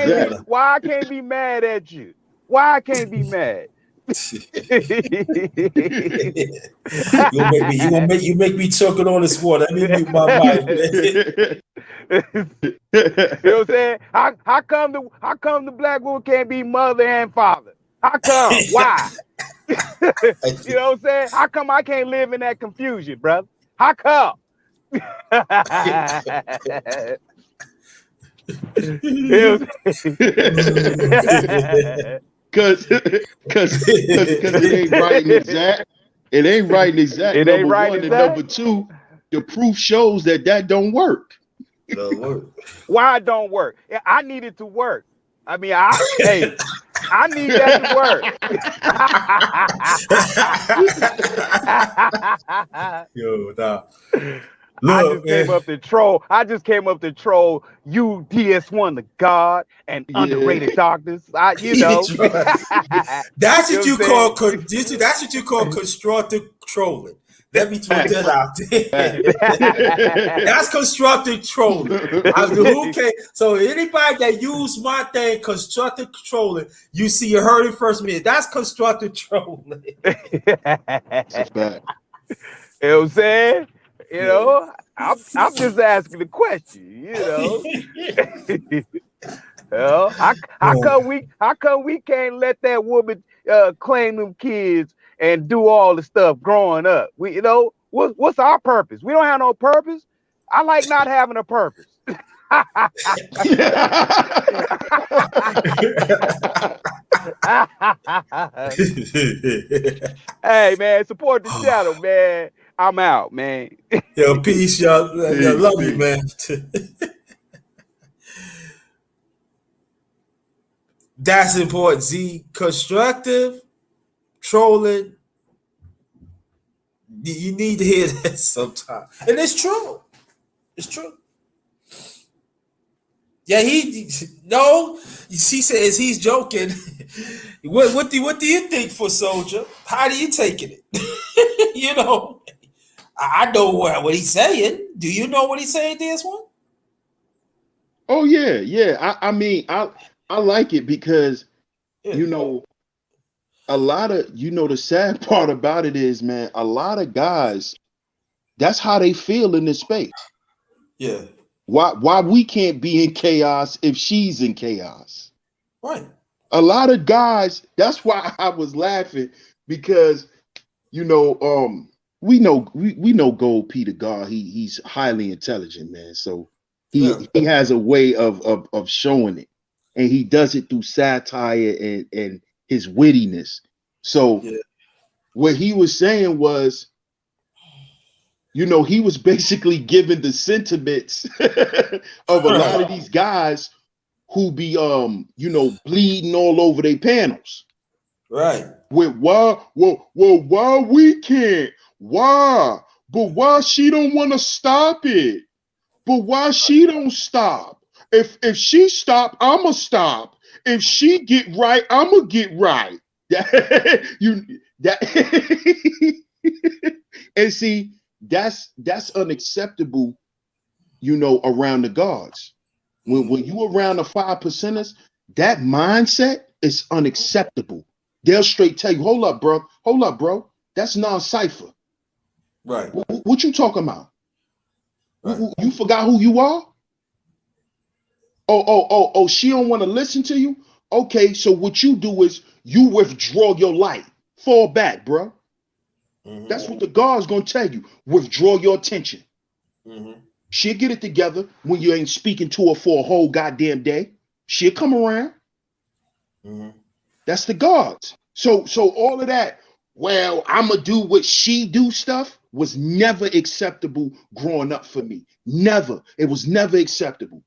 Why I can't be mad at you? Why I can't be mad? you make me choking on this water. Let me mute my mic. You know what I'm saying? How come the black woman can't be mother and father? How come? Why? You know what I'm saying? How come I can't live in that confusion, brother? How come? Because it ain't right and exact. It ain't right and exact. It ain't right and number two, the proof shows that don't work. It don't work. Why it don't work? I need it to work. I mean, I need that to work. Yo, nah. Look, I just came up to troll you, DS1, the God, and underrated darkness. That's what you call constructive trolling. Let me put that out there. That's constructive trolling. So anybody that use my thing, constructive trolling, you heard it first minute. That's constructive trolling. That's a fact. You know what I'm saying? You know, I'm just asking the question. How come we can't let that woman claim them kids and do all the stuff growing up? What's our purpose? We don't have no purpose. I like not having a purpose. Hey man, support the channel, man. I'm out, man. Yo, peace, y'all. Love you, man. That's important. Z, constructive trolling. You need to hear that sometime, and it's true. It's true. Yeah, he says he's joking. What do you think, for soldier? How do you taking it? I know what he's saying. Do you know what he's saying, this one? Oh yeah. I mean, I like it because a lot of the sad part about it is, man, a lot of guys, that's how they feel in this space. Yeah. Why we can't be in chaos if she's in chaos? Right. A lot of guys, that's why I was laughing, because we know Gold Peter God. He's highly intelligent, man. So he has a way of showing it, and he does it through satire and his wittiness. So what he was saying was, you know, he was basically giving the sentiments of a lot of these guys who be you know, bleeding all over their panels. Right. With why we can't? Why? But why she don't want to stop it? But why she don't stop? If she stop, I'ma stop. If she get right, I'ma get right. You that and see, that's unacceptable, you know, around the gods. When you around the 5%ers, that mindset is unacceptable. They'll straight tell you, hold up, bro. That's non-cipher. Right. What you talking about? Right. You forgot who you are? Oh, she don't want to listen to you? Okay, so what you do is you withdraw your light. Fall back, bro. That's what the God's gonna tell you. Withdraw your attention. She'll get it together when you ain't speaking to her for a whole goddamn day. She'll come around. That's the gods. So all of that, well, I'ma do what she do stuff was never acceptable growing up for me. Never. It was never acceptable.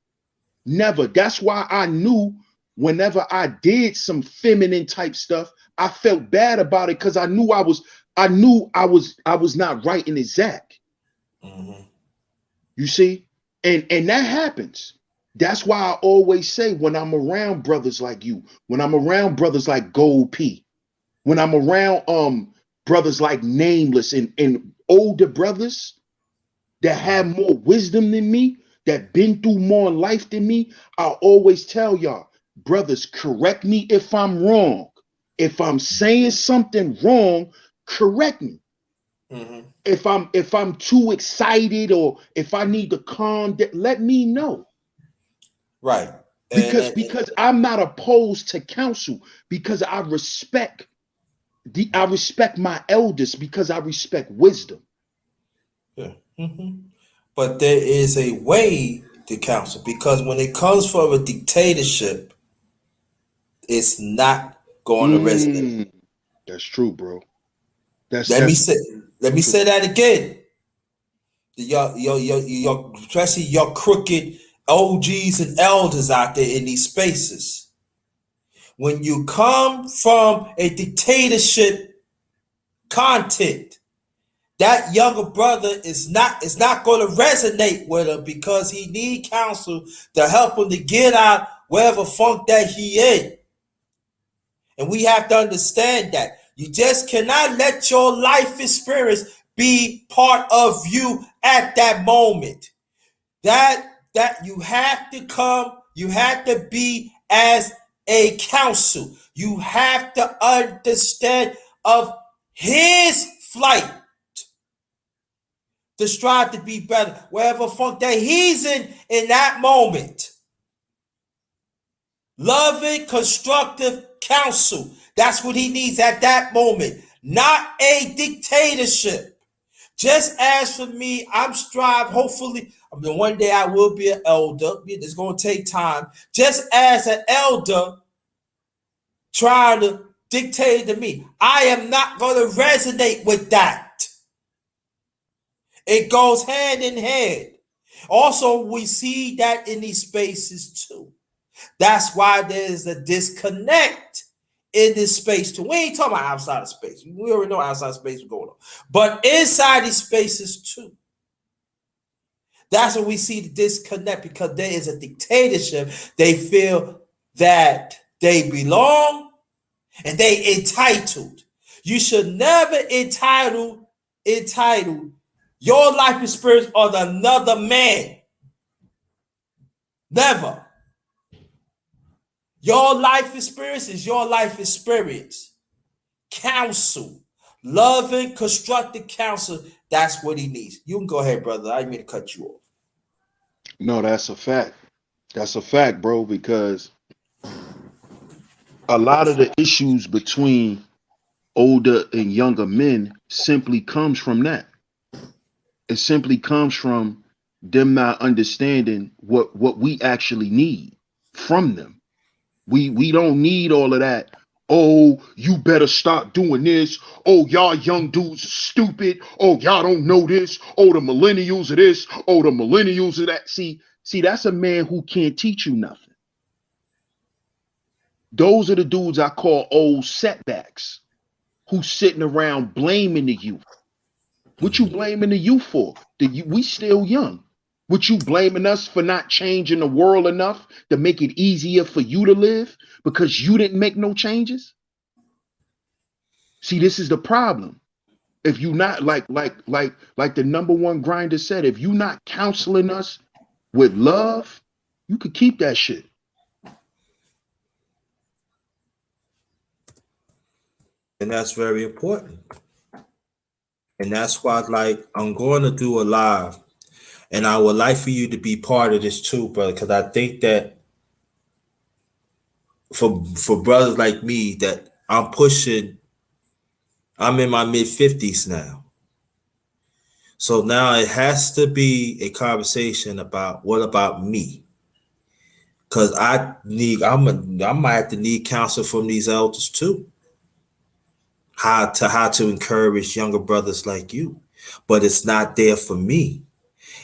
Never. That's why I knew whenever I did some feminine type stuff, I felt bad about it because I knew I was not right and exact. You see? And that happens. That's why I always say when I'm around brothers like you, when I'm around brothers like Gold P, when I'm around brothers like Nameless and older brothers that have more wisdom than me, that been through more life than me, I always tell y'all, brothers, correct me if I'm wrong. If I'm saying something wrong, correct me. If I'm too excited or if I need to calm down, let me know. Right. Because I'm not opposed to counsel, because I respect my elders, because I respect wisdom. Yeah. But there is a way to counsel, because when it comes from a dictatorship, it's not going to resonate. That's true, bro. Let me say that again. Especially your crooked OGs and elders out there in these spaces. When you come from a dictatorship content, that younger brother is not going to resonate with him, because he need counsel to help him to get out wherever funk that he in. And we have to understand that you just cannot let your life experience be part of you at that moment. That you have to be as a counsel. You have to understand of his flight to strive to be better wherever funk that he's in that moment. Loving, constructive counsel. That's what he needs at that moment. Not a dictatorship. Just as for me, I'm strive. Hopefully, one day I will be an elder. It's going to take time. Just as an elder trying to dictate to me, I am not going to resonate with that. It goes hand in hand. Also, we see that in these spaces too. That's why there's a disconnect in this space too. We ain't talking about outside of space. We already know outside of space is going on. But inside these spaces too. That's when we see the disconnect, because there is a dictatorship. They feel that they belong and they entitled. You should never entitle your life experience on another man. Never. Your life experience is your life experience. Counsel. Loving, constructive counsel. That's what he needs. You can go ahead, brother. I didn't mean to cut you off. No, that's a fact. That's a fact, bro, because a lot of the issues between older and younger men simply comes from that. It simply comes from them not understanding what we actually need from them. We don't need all of that. Oh, you better stop doing this. Oh, y'all young dudes are stupid. Oh, y'all don't know this. Oh, the millennials are this. Oh, the millennials are that. See, that's a man who can't teach you nothing. Those are the dudes I call old setbacks, who's sitting around blaming the youth. What you blaming the youth for? We still young. What you blaming us for not changing the world enough to make it easier for you to live because you didn't make no changes? See, this is the problem. If you not like the number one grinder said, if you not counseling us with love, you could keep that shit. And that's very important. And that's why, like, I'm going to do a live, and I would like for you to be part of this too, brother, because I think that for brothers like me, that I'm in my mid-50s now. So now it has to be a conversation about what about me? Because I might have to need counsel from these elders too. How to encourage younger brothers like you. But it's not there for me.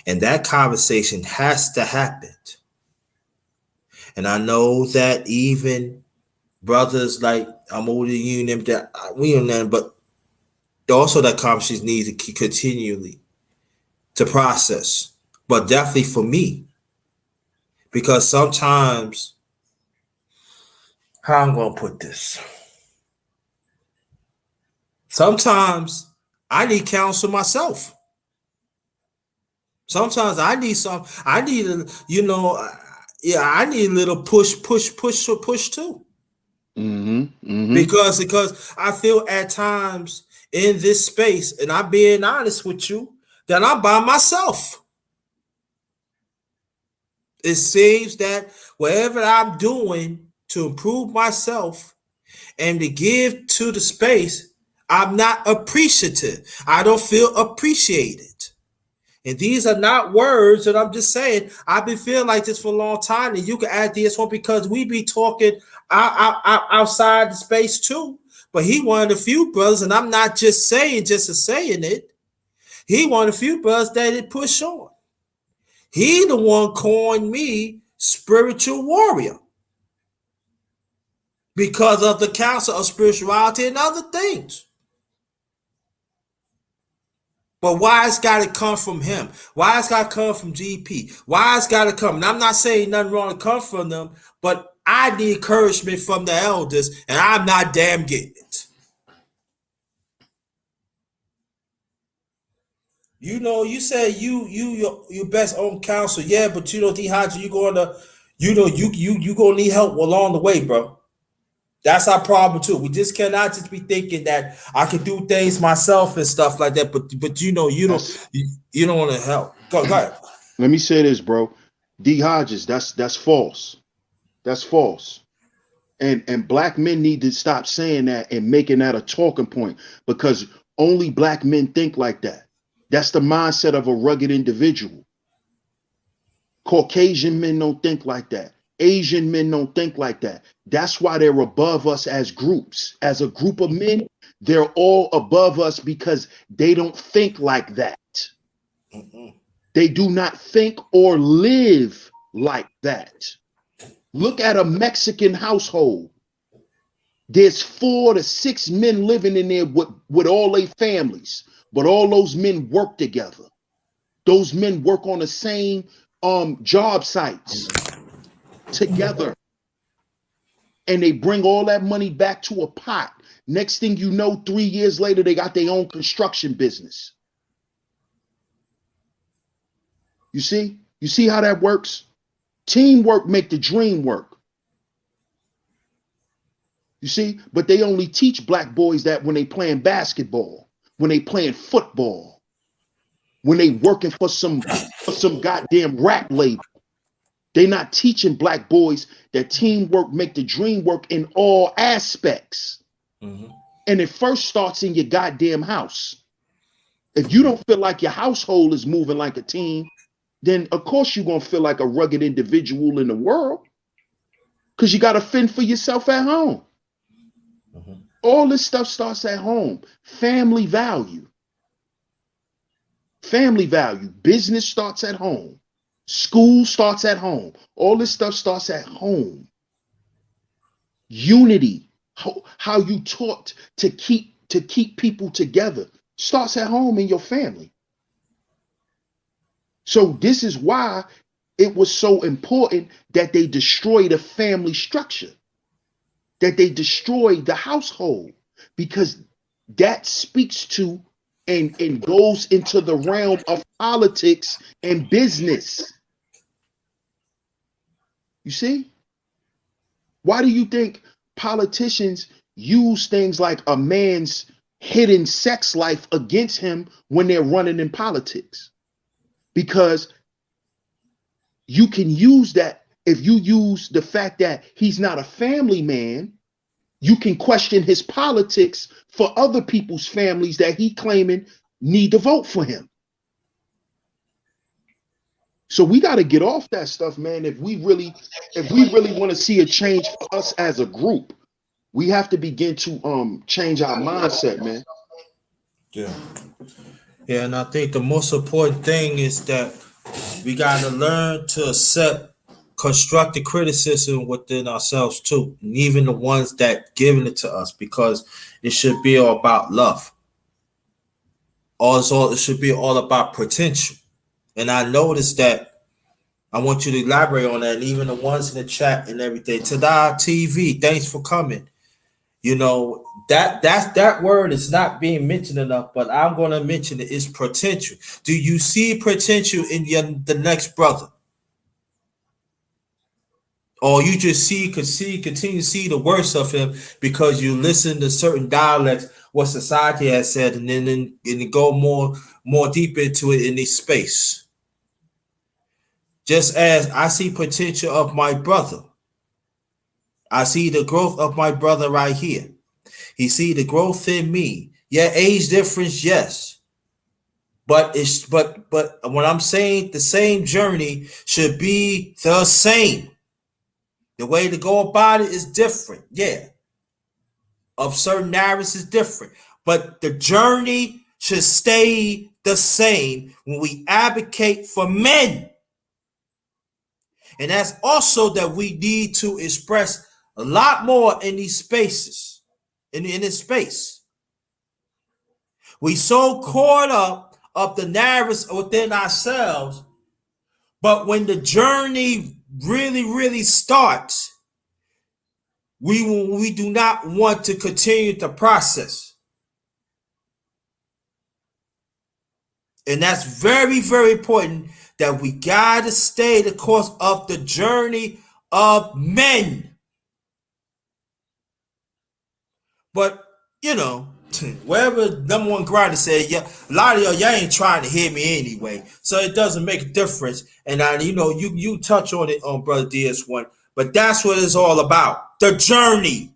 And that conversation has to happen. And I know that even brothers like I'm older than you and them, that we don't know, but also that conversation needs to continually to process. But definitely for me, because sometimes, how I'm gonna put this? Sometimes I need counsel myself. Sometimes I need I need a, I need a little push too. Because I feel at times in this space, and I'm being honest with you, that I'm by myself. It seems that whatever I'm doing to improve myself and to give to the space, I'm not appreciative. I don't feel appreciated. And these are not words that I'm just saying. I've been feeling like this for a long time, and you can add this one because we be talking outside the space too. But he one of the few brothers, and I'm not just saying it. He one of the few brothers that it push on. He the one calling me spiritual warrior because of the counsel of spirituality and other things. But why it's got to come from him? Why it's got to come from GP? Why it's got to come? And I'm not saying nothing wrong to come from them, but I need encouragement from the elders, and I'm not damn getting it. You know, you say your best own counsel, yeah, but you know, D Hodge, you gonna, you gonna need help along the way, bro. That's our problem too. We just cannot just be thinking that I can do things myself and stuff like that. But you know, you don't want to help. Go ahead. Let me say this, bro. D Hodges, that's false. That's false. And black men need to stop saying that and making that a talking point because only black men think like that. That's the mindset of a rugged individual. Caucasian men don't think like that. Asian men don't think like that. That's why they're above us as groups. As a group of men, they're all above us because they don't think like that. They do not think or live like that. Look at a Mexican household. There's 4 to 6 men living in there with all their families, but all those men work together. Those men work on the same job sites together. And they bring all that money back to a pot. Next thing you know, 3 years later, they got their own construction business. You see how that works? Teamwork make the dream work. You see, but they only teach black boys that when they playing basketball, when they playing football, when they working for some goddamn rap label. They not teaching black boys that teamwork make the dream work in all aspects. And it first starts in your goddamn house. If you don't feel like your household is moving like a team, then of course you're going to feel like a rugged individual in the world because you got to fend for yourself at home. All this stuff starts at home. Family value. Family value. Business starts at home. School starts at home. All this stuff starts at home. Unity. How you taught to keep people together starts at home in your family. So this is why it was so important that they destroy the family structure, that they destroy the household, because that speaks to and goes into the realm of politics and business. You see? Why do you think politicians use things like a man's hidden sex life against him when they're running in politics? Because you can use that. If you use the fact that he's not a family man, you can question his politics for other people's families that he claiming need to vote for him. So we got to get off that stuff, man. If we really want to see a change for us as a group, we have to begin to change our mindset, man. Yeah. Yeah, and I think the most important thing is that we got to learn to accept constructive criticism within ourselves too, and even the ones that giving it to us, because it should be all about love. Also, it should be all about potential. And I noticed that. I want you to elaborate on that, and even the ones in the chat and everything. Tada TV, thanks for coming. You know, that word is not being mentioned enough, but I'm going to mention it. It's potential. Do you see potential in the next brother? Or you just continue to see the worst of him because you listen to certain dialects, what society has said, and then go more deep into it in this space. Just as I see potential of my brother, I see the growth of my brother right here. He see the growth in me. Yeah, age difference, yes. But when I'm saying the same journey should be the same. The way to go about it is different. Yeah. Of certain areas is different. But the journey should stay the same when we advocate for men. And that's also that we need to express a lot more in these spaces, in this space. We so caught up of the narratives within ourselves, but when the journey really starts, we do not want to continue the process. And that's very important, that we gotta stay the course of the journey of men. But you know, wherever number one grinder said, yeah, a lot of y'all ain't trying to hear me anyway, so it doesn't make a difference. And you touch on it on Brother DS1, but that's what it's all about. The journey.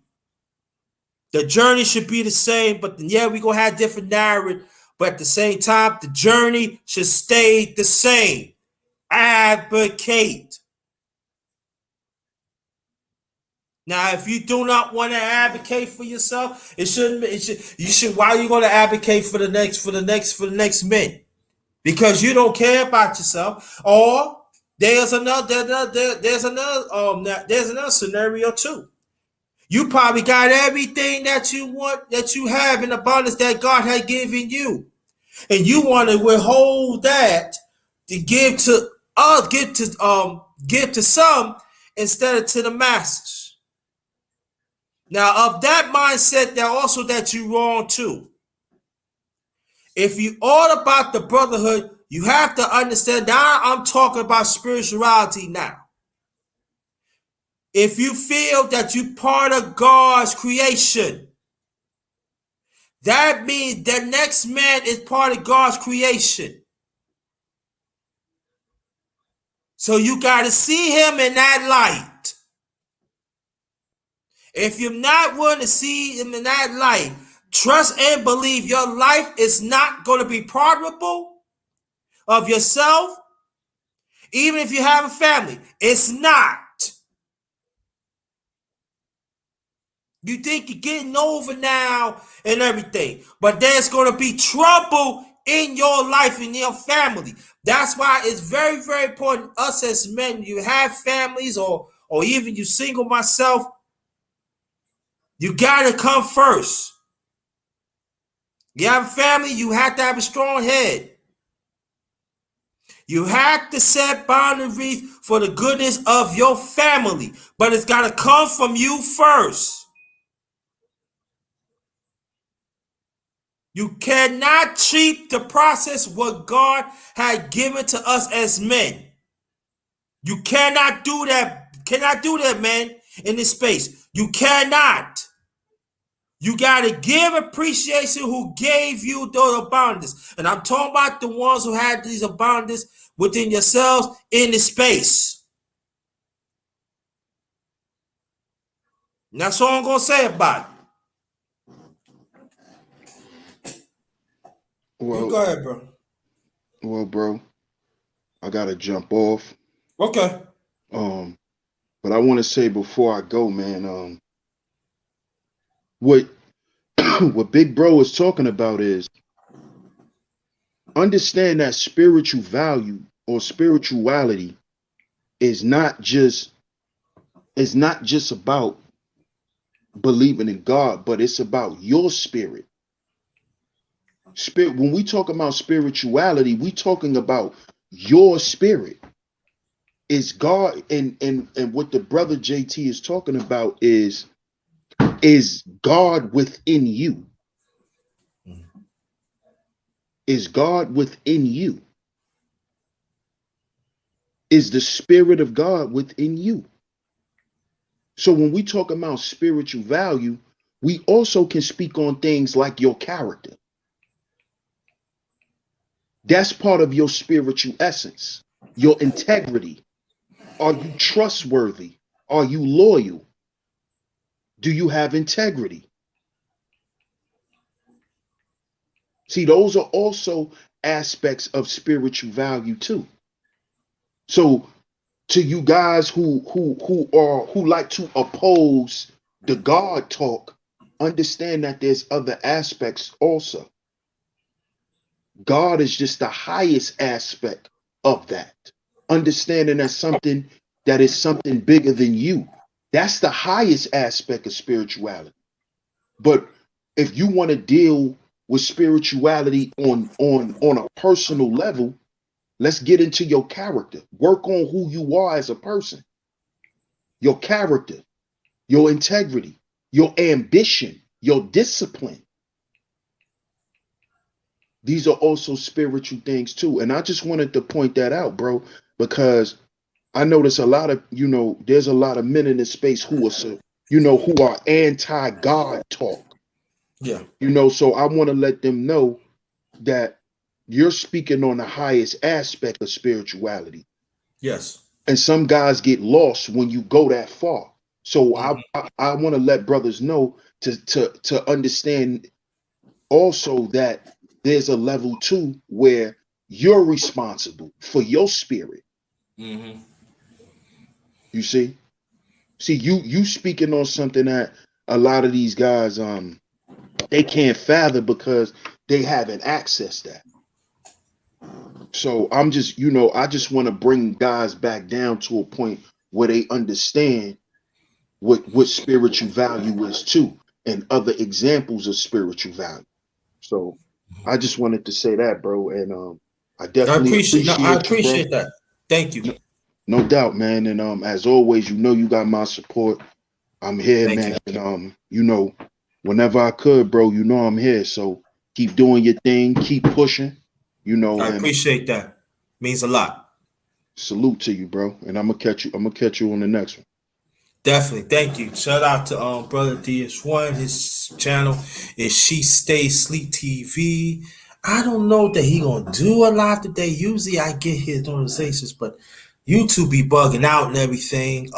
The journey should be the same, but yeah, we gonna have different narrative, but at the same time, the journey should stay the same. Advocate. Now, if you do not want to advocate for yourself, it shouldn't be. You should. Why are you going to advocate for the next men? Because you don't care about yourself. Or there's another scenario too. You probably got everything that you want, that you have in abundance that God had given you, and you want to withhold that to give to some instead of to the masses. Now, of that mindset, that also that you wrong too. If you all about the brotherhood, you have to understand. Now I'm talking about spirituality now. If you feel that you're part of God's creation, that means the next man is part of God's creation. So you got to see him in that light. If you're not willing to see him in that light, trust and believe your life is not going to be profitable of yourself, even if you have a family. It's not. You think you're getting over now and everything, but there's going to be trouble in your life, in your family. That's why it's very, very important, us as men, you have families, or even you single myself, you got to come first. You have a family, you have to have a strong head. You have to set boundaries for the goodness of your family, but it's got to come from you first. You cannot cheat the process what God had given to us as men. You cannot do that. Cannot do that, man, in this space. You cannot. You got to give appreciation who gave you those abundance. And I'm talking about the ones who had these abundance within yourselves in this space. And that's all I'm going to say about it. Well, you go ahead, bro. Well, bro, I gotta jump off. Okay. But I want to say before I go, man, what what Big Bro is talking about is understand that spiritual value or spirituality is not just about believing in God, but it's about your spirit. When we talk about spirituality, we talking about your spirit. Is God and what the brother JT is talking about is God within you. Is God within you? Is the spirit of God within you? So when we talk about spiritual value, we also can speak on things like your character. That's part of your spiritual essence, your integrity. Are you trustworthy? Are you loyal? Do you have integrity? See, those are also aspects of spiritual value too. So to you guys who like to oppose the God talk, understand that there's other aspects also. God is just the highest aspect of that. Understanding that is something bigger than you. That's the highest aspect of spirituality. But if you want to deal with spirituality on a personal level, let's get into your character. Work on who you are as a person. Your character, your integrity, your ambition, your discipline. These are also spiritual things too. And I just wanted to point that out, bro, because I notice a lot of, there's a lot of men in this space who are anti-God talk. Yeah. So I want to let them know that you're speaking on the highest aspect of spirituality. Yes. And some guys get lost when you go that far. So I want to let brothers know to understand also that there's a level too where you're responsible for your spirit. Mm-hmm. You see, you speaking on something that a lot of these guys they can't fathom because they haven't accessed that. So I'm just, I just want to bring guys back down to a point where they understand what spiritual value is too, and other examples of spiritual value. So I just wanted to say that, bro, and I definitely appreciate that. Thank you. No doubt, man. And as always, you got my support. I'm here, Thank man. And whenever I could, bro, I'm here. So keep doing your thing, keep pushing. I appreciate that. Means a lot. Salute to you, bro. And I'm gonna catch you on the next one. Definitely. Thank you. Shout out to brother DS1. His channel is She Stays Sleep TV. I don't know that he gonna do a lot today. Usually I get his notifications, but YouTube be bugging out and everything.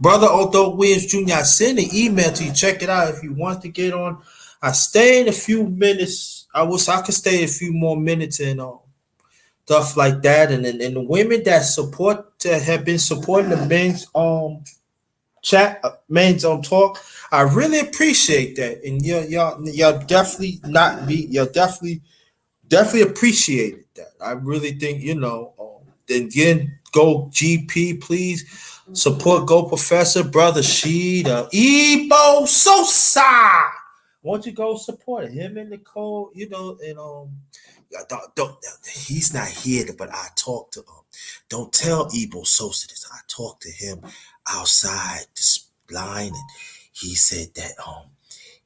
Brother Otho Williams Jr., I send an email to you. Check it out if you want to get on. I stay in a few minutes. I wish I could stay a few more minutes and stuff like that. And the women that have been supporting the men's chat, men's on talk. I really appreciate that, and y'all definitely not be. Y'all definitely appreciated that. I really think then again, go GP, please support Go Professor, brother Sheed, Ebo Sosa. Won't you go support him and Nicole? And don't he's not here, but I talked to him. Don't tell Ebo Sosa this. I talked to him outside this line, and he said that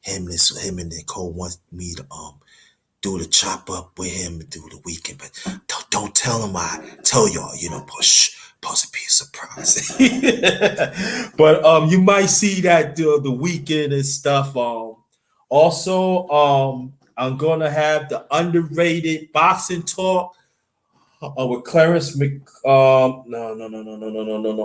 him and Nicole wants me to do the chop up with him through the weekend, but don't tell him I tell y'all, supposed to be a surprise. But you might see that the weekend and stuff. Also, I'm gonna have the underrated boxing talk with Clarence no.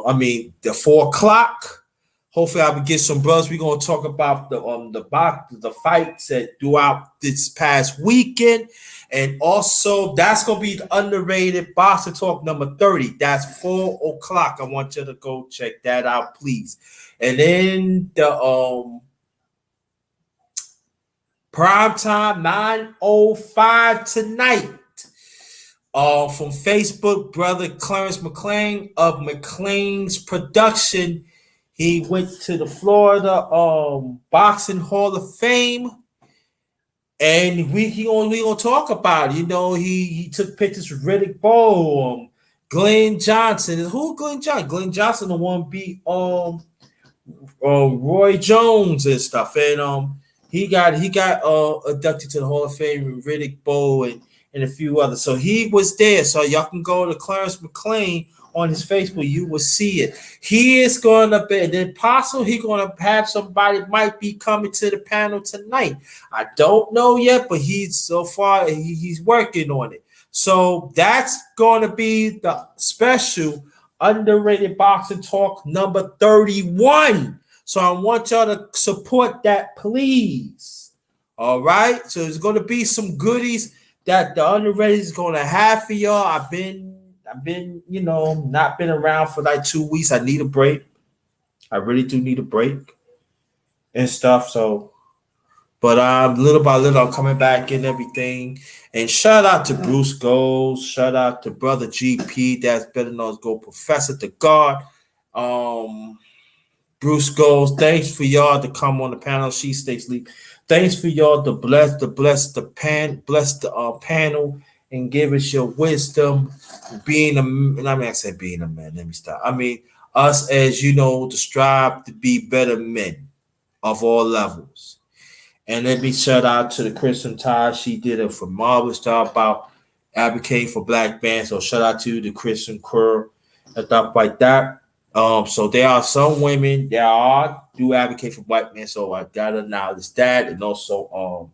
I mean the 4 o'clock. Hopefully, I will get some brothers. We're gonna talk about the fights that throughout this past weekend, and also that's gonna be the underrated boxing talk number 30. That's 4 o'clock. I want you to go check that out, please. And then the prime time 9:05 tonight. From Facebook, brother Clarence McLean of McLean's Production. He went to the Florida Boxing Hall of Fame, and we gonna talk about it. He took pictures with Riddick Bowe, Glenn Johnson. Who Glenn Johnson? Glenn Johnson, the one beat Roy Jones and stuff, and he got inducted to the Hall of Fame with Riddick Bowe and a few others. So he was there. So y'all can go to Clarence McLean on his Facebook. You will see it. He is going to be, and then possible he's going to have somebody might be coming to the panel tonight. I don't know yet, but he's working on it. So that's going to be the special underrated boxing talk number 31. So I want y'all to support that, please. All right. So there's going to be some goodies that the underrated is going to have for y'all. I've been, not been around for like 2 weeks. I need a break. I really do need a break and stuff. So, but little by little, I'm coming back and everything. And shout out to Bruce Gold. Shout out to brother GP. That's better known as Go Professor the God. Bruce Gold. Thanks for y'all to come on the panel. She stays sleep. Thanks for y'all to bless the panel and give us your wisdom. Being a man. Let me stop. I mean us as to strive to be better men of all levels. And let me shout out to the Kristen Todd. She did a marvelous job about advocating for black men. So shout out to the Kristen Kerr and stuff like that. So there are some women that do advocate for black men. So I gotta acknowledge that, and also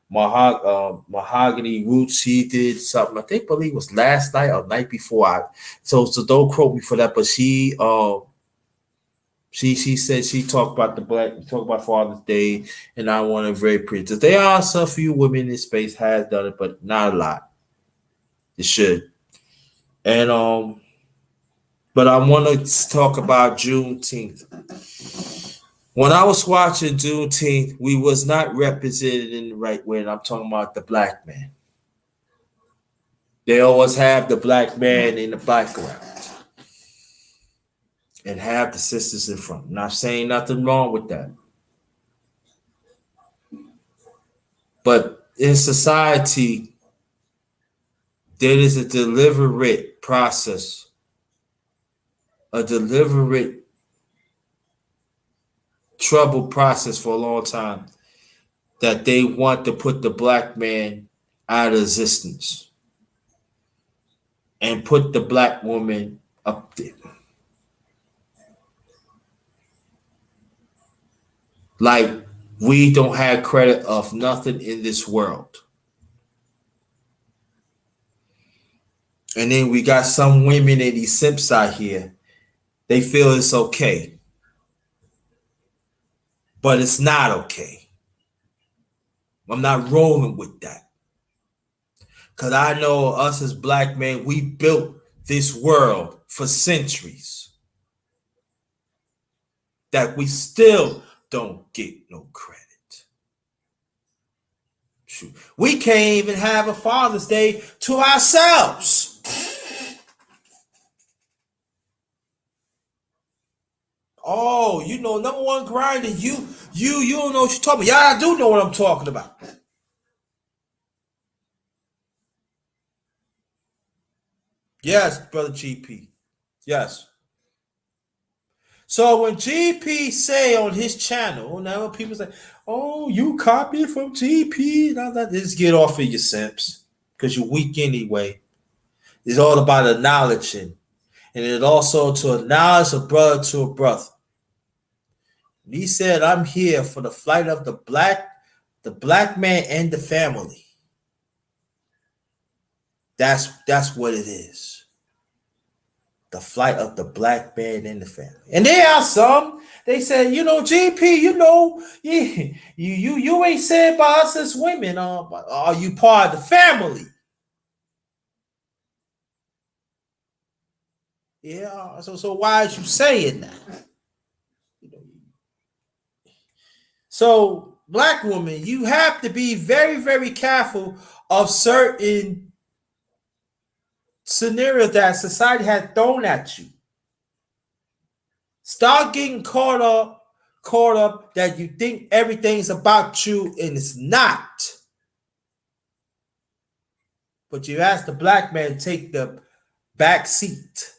Mahogany Roots. He did something. I believe it was last night or night before. So don't quote me for that. But she said she talked about Father's Day, and I want to very appreciative. There are some few women in this space has done it, but not a lot. It should, and but I want to talk about Juneteenth. When I was watching Juneteenth, we was not represented in the right way. And I'm talking about the black man. They always have the black man in the background and have the sisters in front. Not saying nothing wrong with that. But in society, there is a deliberate process, a deliberate troubled process for a long time that they want to put the black man out of existence and put the black woman up there. Like we don't have credit of nothing in this world. And then we got some women in these simps out here. They feel it's okay. But it's not okay. I'm not rolling with that. Because I know us as black men, we built this world for centuries. that we still don't get no credit. Shoot. We can't even have a Father's Day to ourselves. Oh, you know, number one grinder, you don't know what you're talking about. Yeah, I do know what I'm talking about. Yes, brother GP. Yes. So when GP say on his channel, now people say, "Oh, you copied from GP," now that just get off of your simps because you're weak anyway. It's all about acknowledging, and it also to acknowledge a brother to a brother. And he said, "I'm here for the flight of the black man and the family." That's what it is. The flight of the black man and the family. And there are some, they said, GP, you ain't said about us as women, are you part of the family? Yeah, so why is you saying that? So, black woman, you have to be very, very careful of certain scenarios that society has thrown at you. Start getting caught up that you think everything's about you and it's not. But you ask the black man to take the back seat.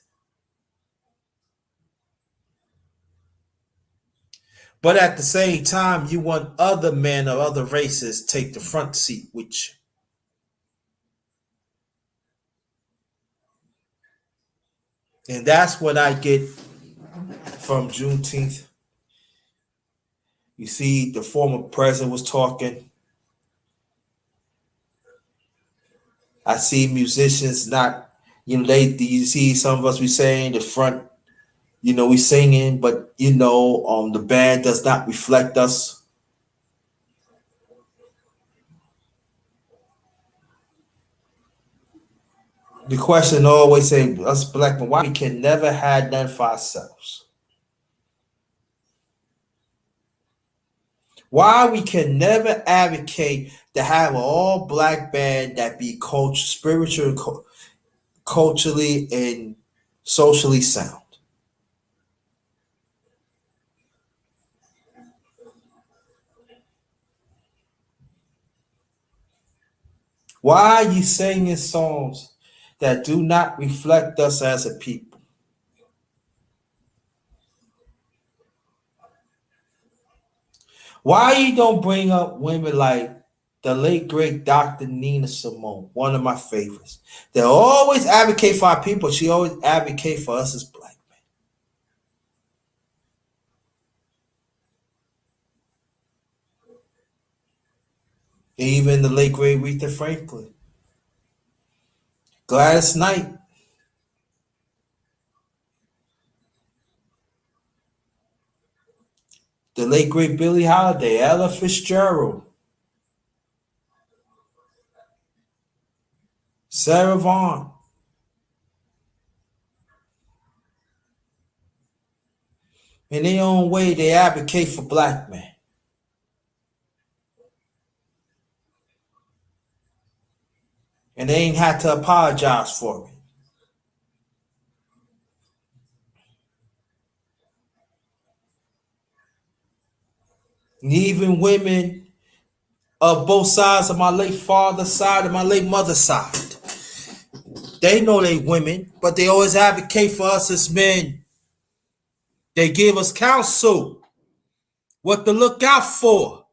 But at the same time, you want other men of other races take the front seat with you. And that's what I get from Juneteenth. You see, the former president was talking. I see musicians not, you see some of us, we saying the front, we singing, but the band does not reflect us. The question always say, us black men, why we can never have none for ourselves? Why we can never advocate to have an all black band that be spiritual, culturally, and socially sound? Why are you singing songs that do not reflect us as a people? Why you don't bring up women like the late great Dr. Nina Simone, one of my favorites? They always advocate for our people. She always advocate for us as black men. Even the late great Aretha Franklin, Gladys Knight. The late great Billie Holiday, Ella Fitzgerald, Sarah Vaughan. In their own way, they advocate for black men. And they ain't had to apologize for it. And even women of both sides of my late father's side and my late mother's side, they know they women, but they always advocate for us as men. They give us counsel, what to look out for.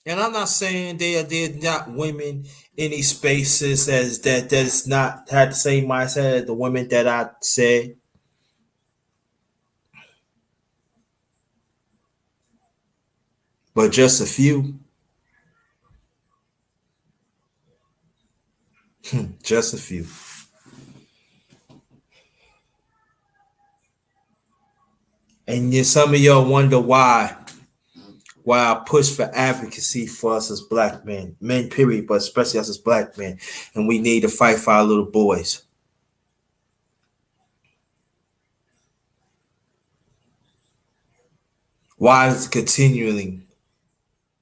And I'm not saying they're not women in these spaces as that's not had the same mindset as the women that I said. But just a few. Just a few. And some of y'all wonder why why I push for advocacy for us as black men period, but especially us as black men, and we need to fight for our little boys. Why is continuing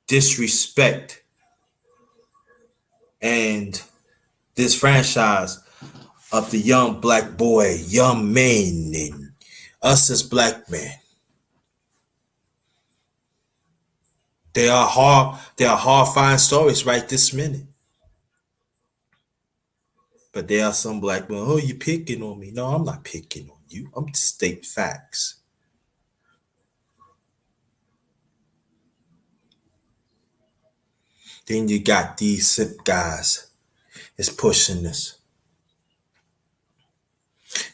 disrespect and this franchise of the young black boy, young men, and us as black men? They are horrifying stories right this minute. But there are some black men, oh, you picking on me. No, I'm not picking on you. I'm just stating facts. Then you got these simp guys that's pushing this.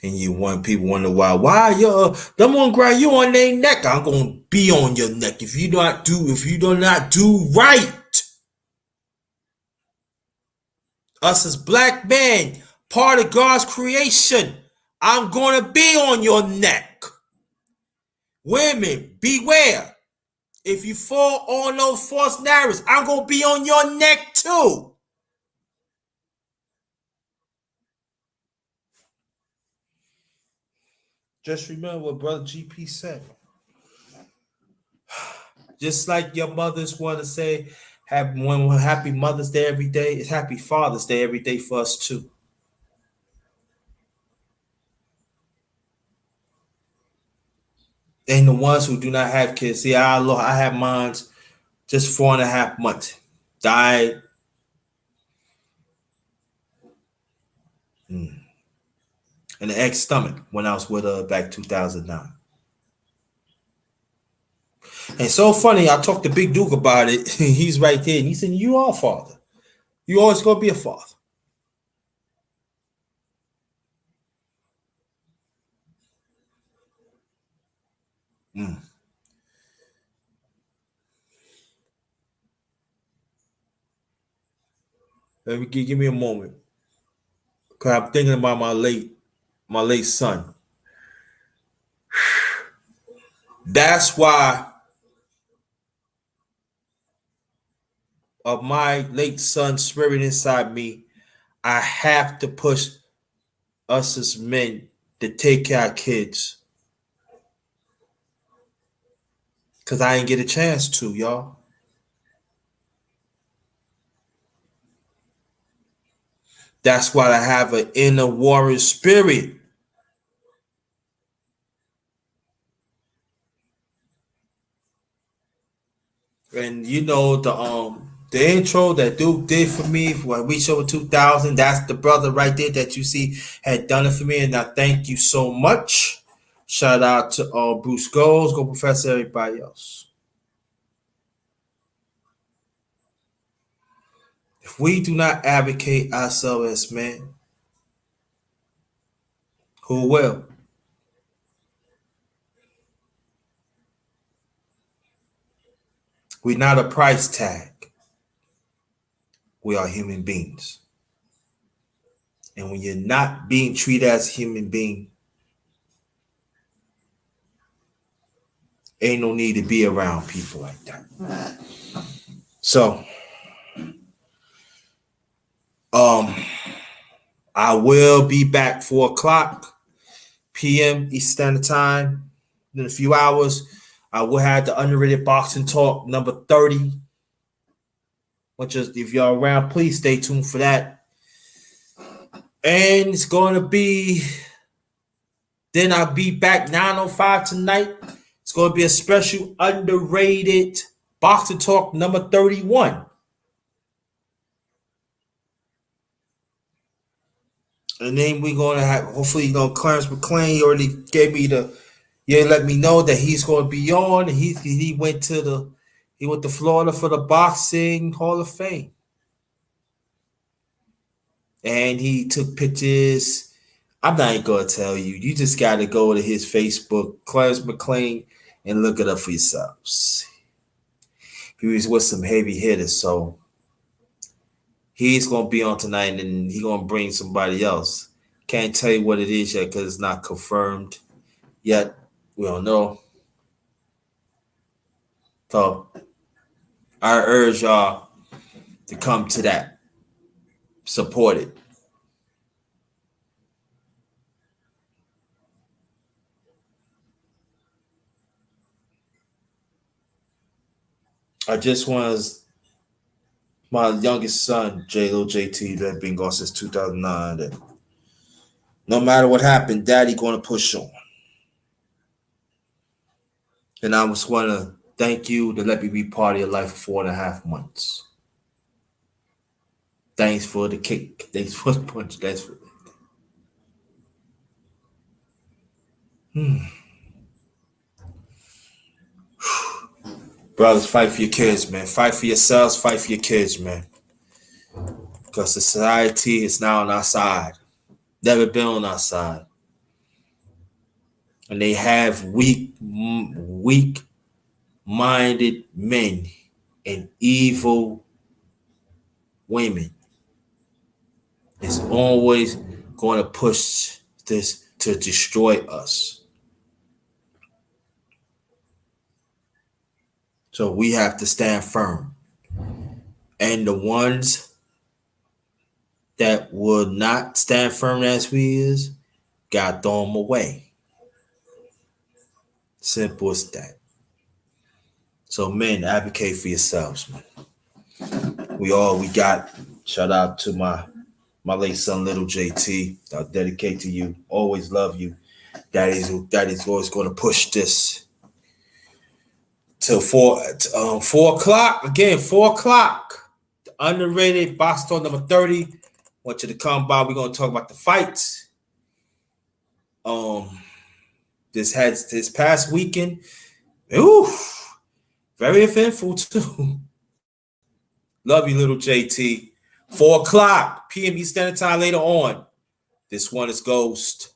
And people wonder why you them gonna grab you on their neck. I'm gonna be on your neck if you do not do right. Us as black men, part of God's creation, I'm gonna be on your neck. Women, beware. If you fall on those false narratives, I'm gonna be on your neck too. Just remember what Brother GP said. Just like your mothers want to say, happy Mother's Day every day, it's happy Father's Day every day for us too. And the ones who do not have kids, see, I have mine just 4.5 months. Died. In the ex stomach when I was with her back 2009. And so funny, I talked to Big Duke about it. He's right there. And he said, you are a father. You always going to be a father. Give me a moment. Because I'm thinking about my late son. That's why of my late son's spirit inside me, I have to push us as men to take care of kids. Because I didn't get a chance to, y'all. That's why I have an inner warrior spirit. And you know the intro that Duke did for me for Reach Over 2000, that's the brother right there that you see had done it for me, and I thank you so much. Shout out to Bruce Goals, Go Professor, everybody else. If we do not advocate ourselves as men, who will? We're not a price tag. We are human beings. And when you're not being treated as a human being, ain't no need to be around people like that. So, I will be back 4:00 p.m. Eastern Time in a few hours. I will have the Underrated Boxing Talk number 30. Which is, if y'all around, please stay tuned for that. And it's going to be, then I'll be back 9:05 tonight. It's going to be a special Underrated Boxing Talk number 31. And then we're going to have, hopefully, Clarence McClain already gave me let me know that he's going to be on. And he went to Florida for the Boxing Hall of Fame. And he took pictures. I'm not even going to tell you. You just got to go to his Facebook, Clarence McClain, and look it up for yourselves. He was with some heavy hitters, so he's going to be on tonight, and he's going to bring somebody else. Can't tell you what it is yet because it's not confirmed yet. We don't know. So I urge y'all to come to that. Support it. I just want my youngest son, Little JT, that been gone since 2009. That no matter what happened, Daddy gonna push on. And I just want to thank you to let me be part of your life for 4.5 months. Thanks for the cake. Thanks for the punch. Thanks for Brothers, fight for your kids, man. Fight for yourselves. Fight for your kids, man. Because society is now on our side. Never been on our side. And they have weak-minded men and evil women. It's always going to push this to destroy us. So we have to stand firm. And the ones that would not stand firm as we is, God throw them away. Simple as that. So men, advocate for yourselves, man. We got. Shout out to my late son, little JT. I'll dedicate to you. Always love you. Daddy's always going to push this till 4 o'clock. Again, 4 o'clock. The underrated box store number 30. Want you to come by. We're going to talk about the fights. This past weekend. Very eventful too. Love you, little JT. 4 o'clock p.m. Eastern Standard Time later on. This one is Ghost.